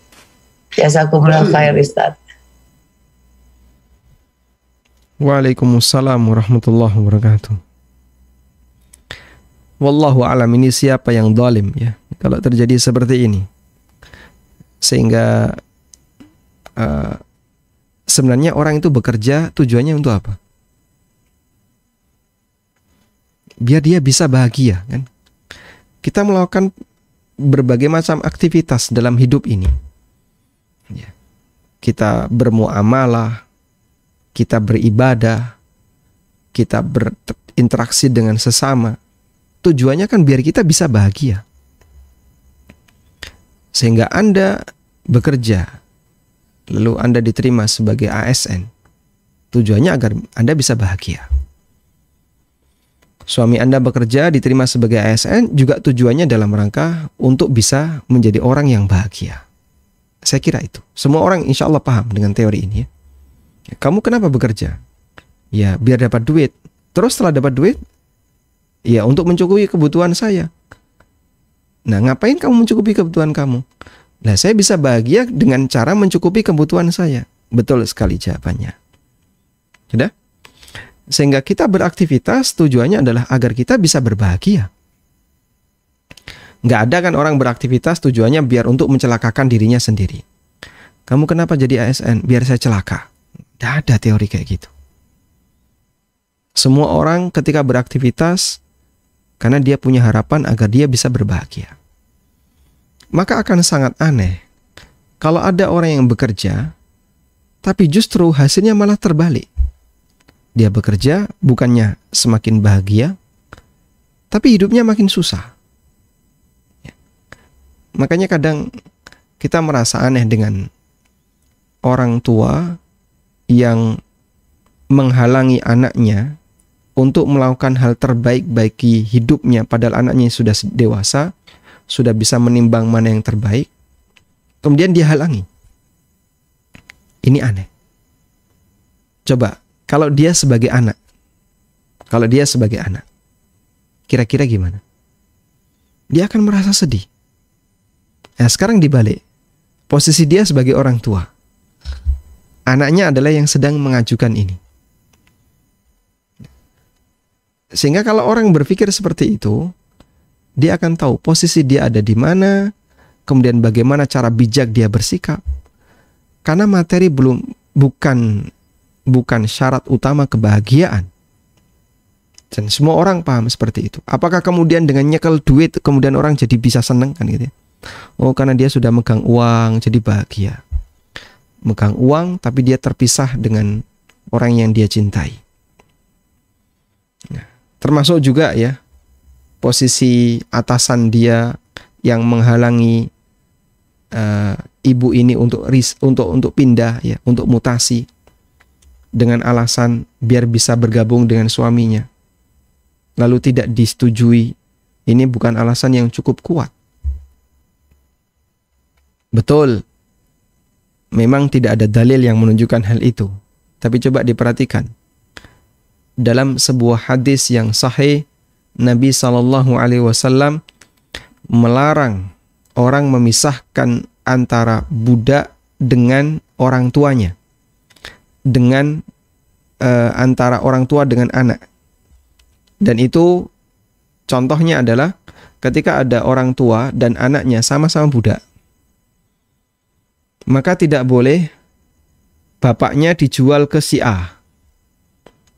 Jazakumullah khair Ustadz. Waalaikumsalam warahmatullahi wabarakatuh. Wallahu alam, ini siapa yang zalim ya kalau terjadi seperti ini. Sehingga sebenarnya orang itu bekerja tujuannya untuk apa? Biar dia bisa bahagia kan. Kita melakukan berbagai macam aktivitas dalam hidup ini ya. Kita bermuamalah, kita beribadah, kita berinteraksi dengan sesama. Tujuannya kan biar kita bisa bahagia. Sehingga Anda bekerja, lalu Anda diterima sebagai ASN. Tujuannya agar Anda bisa bahagia. Suami Anda bekerja, diterima sebagai ASN, juga tujuannya dalam rangka untuk bisa menjadi orang yang bahagia. Saya kira itu. Semua orang insya Allah paham dengan teori ini ya. Kamu kenapa bekerja? Ya biar dapat duit. Terus setelah dapat duit, ya untuk mencukupi kebutuhan saya. Nah, ngapain kamu mencukupi kebutuhan kamu? Nah, saya bisa bahagia dengan cara mencukupi kebutuhan saya. Betul sekali jawabannya. Sudah? Sehingga kita beraktivitas tujuannya adalah agar kita bisa berbahagia. Nggak ada kan orang beraktivitas tujuannya biar untuk mencelakakan dirinya sendiri. Kamu kenapa jadi ASN? Biar saya celaka. Nggak ada teori kayak gitu. Semua orang ketika beraktivitas karena dia punya harapan agar dia bisa berbahagia. Maka akan sangat aneh kalau ada orang yang bekerja tapi justru hasilnya malah terbalik. Dia bekerja bukannya semakin bahagia, tapi hidupnya makin susah. Makanya kadang kita merasa aneh dengan orang tua yang menghalangi anaknya untuk melakukan hal terbaik bagi hidupnya, padahal anaknya sudah dewasa, sudah bisa menimbang mana yang terbaik, kemudian dia halangi. Ini aneh. Coba, kalau dia sebagai anak, kira-kira gimana? Dia akan merasa sedih. Nah, sekarang dibalik, posisi dia sebagai orang tua, anaknya adalah yang sedang mengajukan ini. Sehingga kalau orang berpikir seperti itu, dia akan tahu posisi dia ada di mana, kemudian bagaimana cara bijak dia bersikap. Karena materi bukan syarat utama kebahagiaan. Dan semua orang paham seperti itu. Apakah kemudian dengan nyekel duit kemudian orang jadi bisa seneng kan gitu ya? Oh, karena dia sudah megang uang jadi bahagia. Megang uang tapi dia terpisah dengan orang yang dia cintai. Nah, termasuk juga ya posisi atasan dia yang menghalangi ibu ini untuk pindah ya, untuk mutasi dengan alasan biar bisa bergabung dengan suaminya. Lalu tidak disetujui. Ini bukan alasan yang cukup kuat. Betul, memang tidak ada dalil yang menunjukkan hal itu. Tapi coba diperhatikan. Dalam sebuah hadis yang sahih, Nabi SAW melarang orang memisahkan antara budak dengan orang tuanya, dengan antara orang tua dengan anak. Dan itu contohnya adalah ketika ada orang tua dan anaknya sama-sama budak, maka tidak boleh bapaknya dijual ke si A,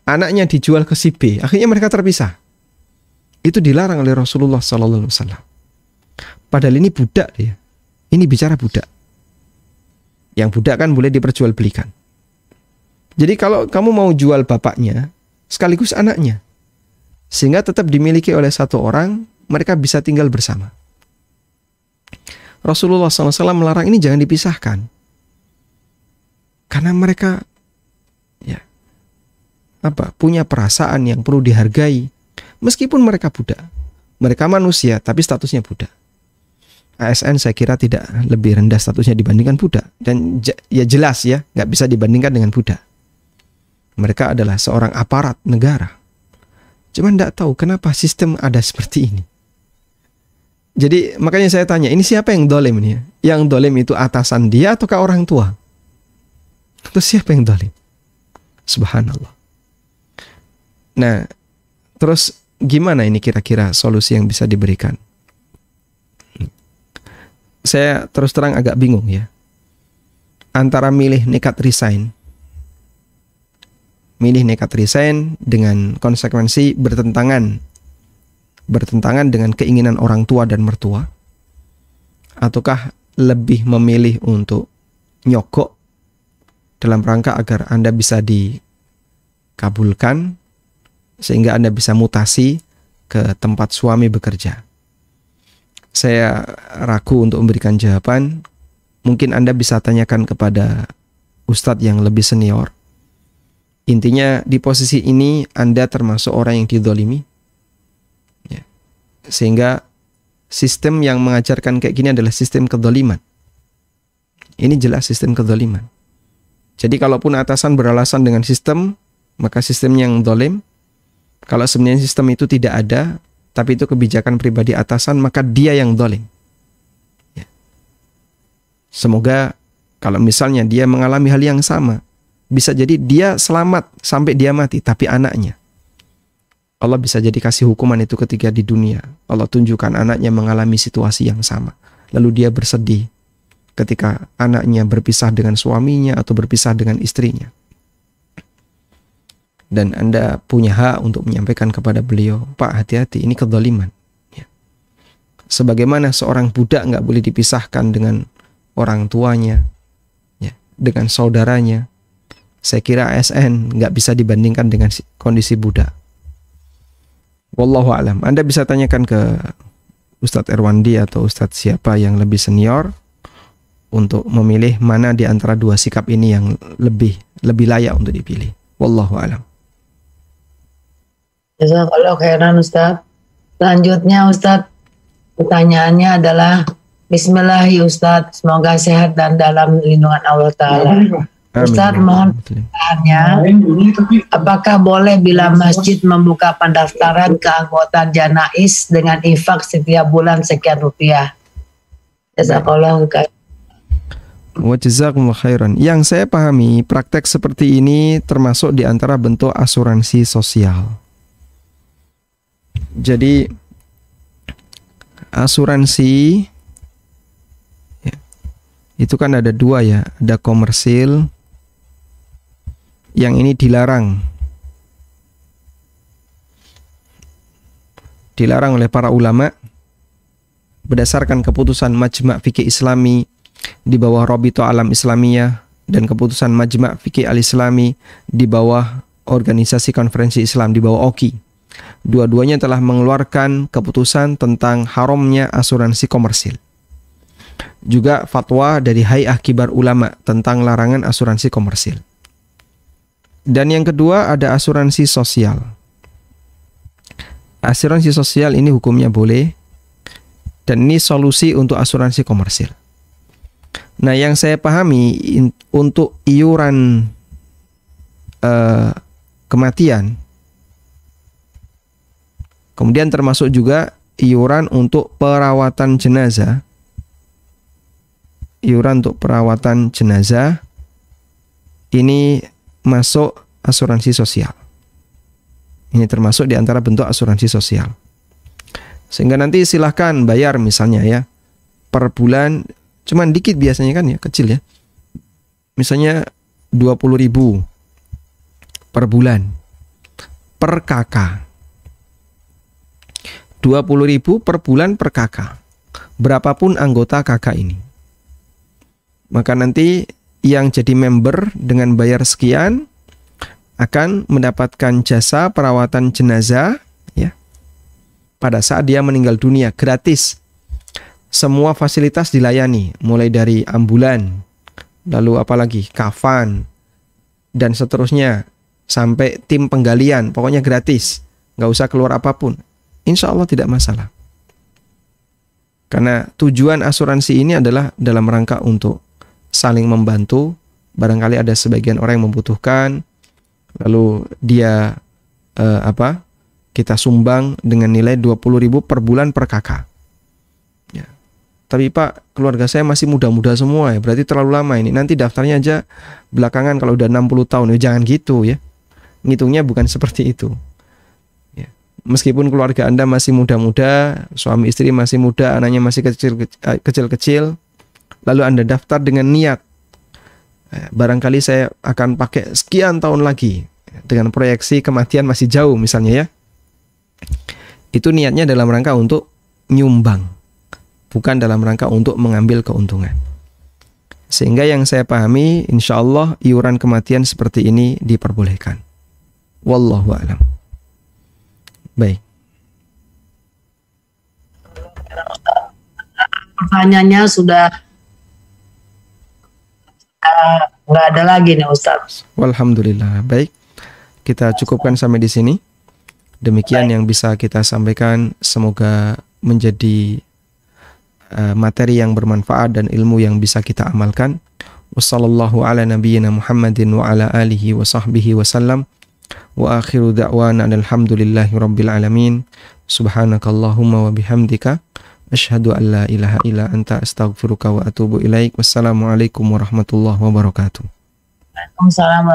anaknya dijual ke si B, akhirnya mereka terpisah. Itu dilarang oleh Rasulullah SAW. Padahal ini budak dia. Ini bicara budak. Yang budak kan boleh diperjualbelikan. Jadi kalau kamu mau jual bapaknya sekaligus anaknya, sehingga tetap dimiliki oleh satu orang, mereka bisa tinggal bersama. Rasulullah SAW melarang ini jangan dipisahkan. Karena mereka punya perasaan yang perlu dihargai. Meskipun mereka budak. Mereka manusia, tapi statusnya budak. ASN saya kira tidak lebih rendah statusnya dibandingkan budak. Dan ya jelas ya, nggak bisa dibandingkan dengan budak. Mereka adalah seorang aparat negara. Cuman nggak tahu kenapa sistem ada seperti ini. Jadi makanya saya tanya, ini siapa yang dolim ini ya? Yang dolim itu atasan dia ataukah orang tua? Itu siapa yang dolim? Subhanallah. Nah, terus gimana ini kira-kira solusi yang bisa diberikan? Saya terus terang agak bingung ya. Antara milih nekat resign dengan konsekuensi bertentangan dengan keinginan orang tua dan mertua, ataukah lebih memilih untuk nyogok dalam rangka agar Anda bisa dikabulkan sehingga Anda bisa mutasi ke tempat suami bekerja. Saya ragu untuk memberikan jawaban. Mungkin Anda bisa tanyakan kepada ustadz yang lebih senior. Intinya di posisi ini Anda termasuk orang yang didolimi ya. Sehingga sistem yang mengajarkan kayak gini adalah sistem kedoliman. Ini jelas sistem kedoliman. Jadi kalaupun atasan beralasan dengan sistem, maka sistem yang dolim. Kalau sebenarnya sistem itu tidak ada, tapi itu kebijakan pribadi atasan, maka dia yang dolim ya. Semoga kalau misalnya dia mengalami hal yang sama, bisa jadi dia selamat sampai dia mati, tapi anaknya Allah bisa jadi kasih hukuman itu ketika di dunia. Allah tunjukkan anaknya mengalami situasi yang sama, lalu dia bersedih ketika anaknya berpisah dengan suaminya atau berpisah dengan istrinya. Dan Anda punya hak untuk menyampaikan kepada beliau, Pak, hati-hati, ini kezaliman ya. Sebagaimana seorang budak nggak boleh dipisahkan dengan orang tuanya ya, dengan saudaranya, saya kira ASN nggak bisa dibandingkan dengan kondisi budak. Wallahu a'lam. Anda bisa tanyakan ke Ustadz Erwandi atau Ustadz siapa yang lebih senior untuk memilih mana di antara dua sikap ini yang lebih layak untuk dipilih. Wallahu a'lam. Jazakallahu khairan Ustadz. Selanjutnya Ustadz, pertanyaannya adalah Bismillahi Ustadz, semoga sehat dan dalam lindungan Allah Ta'ala. Ustadz, mohon pertanyaannya, apakah boleh bila masjid membuka pendaftaran keanggotaan Janais dengan infak setiap bulan sekian rupiah? Jazakallahu khairan. Wa jazakumullah khairan. Yang saya pahami, praktek seperti ini termasuk di antara bentuk asuransi sosial. Jadi asuransi ya, itu kan ada dua ya, ada komersil, yang ini dilarang oleh para ulama berdasarkan keputusan Majma' Fikih Islami di bawah Rabithah Alam Islamiyah dan keputusan Majma' Fikih Al-Islami di bawah Organisasi Konferensi Islam di bawah OKI. Dua-duanya telah mengeluarkan keputusan tentang haramnya asuransi komersil. Juga fatwa dari Hay'ah Kibar Ulama tentang larangan asuransi komersil. Dan yang kedua ada asuransi sosial. Asuransi sosial ini hukumnya boleh, dan ini solusi untuk asuransi komersil. Nah, yang saya pahami untuk iuran kematian, kemudian termasuk juga iuran untuk perawatan jenazah. Iuran untuk perawatan jenazah ini masuk asuransi sosial. Ini termasuk di antara bentuk asuransi sosial. Sehingga nanti silahkan bayar misalnya ya, per bulan, cuman dikit biasanya kan ya, kecil ya. Misalnya 20.000 per bulan per kakak. 20.000 per bulan per kakak, berapapun anggota kakak ini. Maka nanti yang jadi member dengan bayar sekian akan mendapatkan jasa perawatan jenazah ya, pada saat dia meninggal dunia, gratis. Semua fasilitas dilayani, mulai dari ambulan, lalu apalagi kafan, dan seterusnya, sampai tim penggalian, pokoknya gratis, nggak usah keluar apapun. Insya Allah tidak masalah. Karena tujuan asuransi ini adalah dalam rangka untuk saling membantu. Barangkali ada sebagian orang yang membutuhkan, lalu dia kita sumbang dengan nilai 20.000 per bulan per kakak. Ya. Tapi Pak, keluarga saya masih muda-muda semua ya, berarti terlalu lama ini. Nanti daftarnya aja belakangan kalau udah 60 tahun. Ya, jangan gitu ya. Ngitungnya bukan seperti itu. Ya. Meskipun keluarga Anda masih muda-muda, suami istri masih muda, anaknya masih kecil-kecil, lalu Anda daftar dengan niat, barangkali saya akan pakai sekian tahun lagi, dengan proyeksi kematian masih jauh misalnya ya. Itu niatnya dalam rangka untuk nyumbang, bukan dalam rangka untuk mengambil keuntungan. Sehingga yang saya pahami, insya Allah iuran kematian seperti ini diperbolehkan. Wallahu a'lam. Baik. Pertanyaannya sudah nggak ada lagi nih Ustaz. Walhamdulillah. Baik, kita cukupkan sampai di sini. Demikian yang bisa kita sampaikan. Semoga menjadi materi yang bermanfaat dan ilmu yang bisa kita amalkan. Wassallallahu ala nabiyyina Muhammadin wa ala alihi wa sahbihi wasallam. Wa akhiru da'wana alhamdulillahi rabbil alamin. Subhanakallahumma wa bihamdika asyhadu an la ilaha illa anta astaghfiruka wa atubu ilaik. Wassalamualaikum warahmatullahi wabarakatuh. Waalaikumsalam.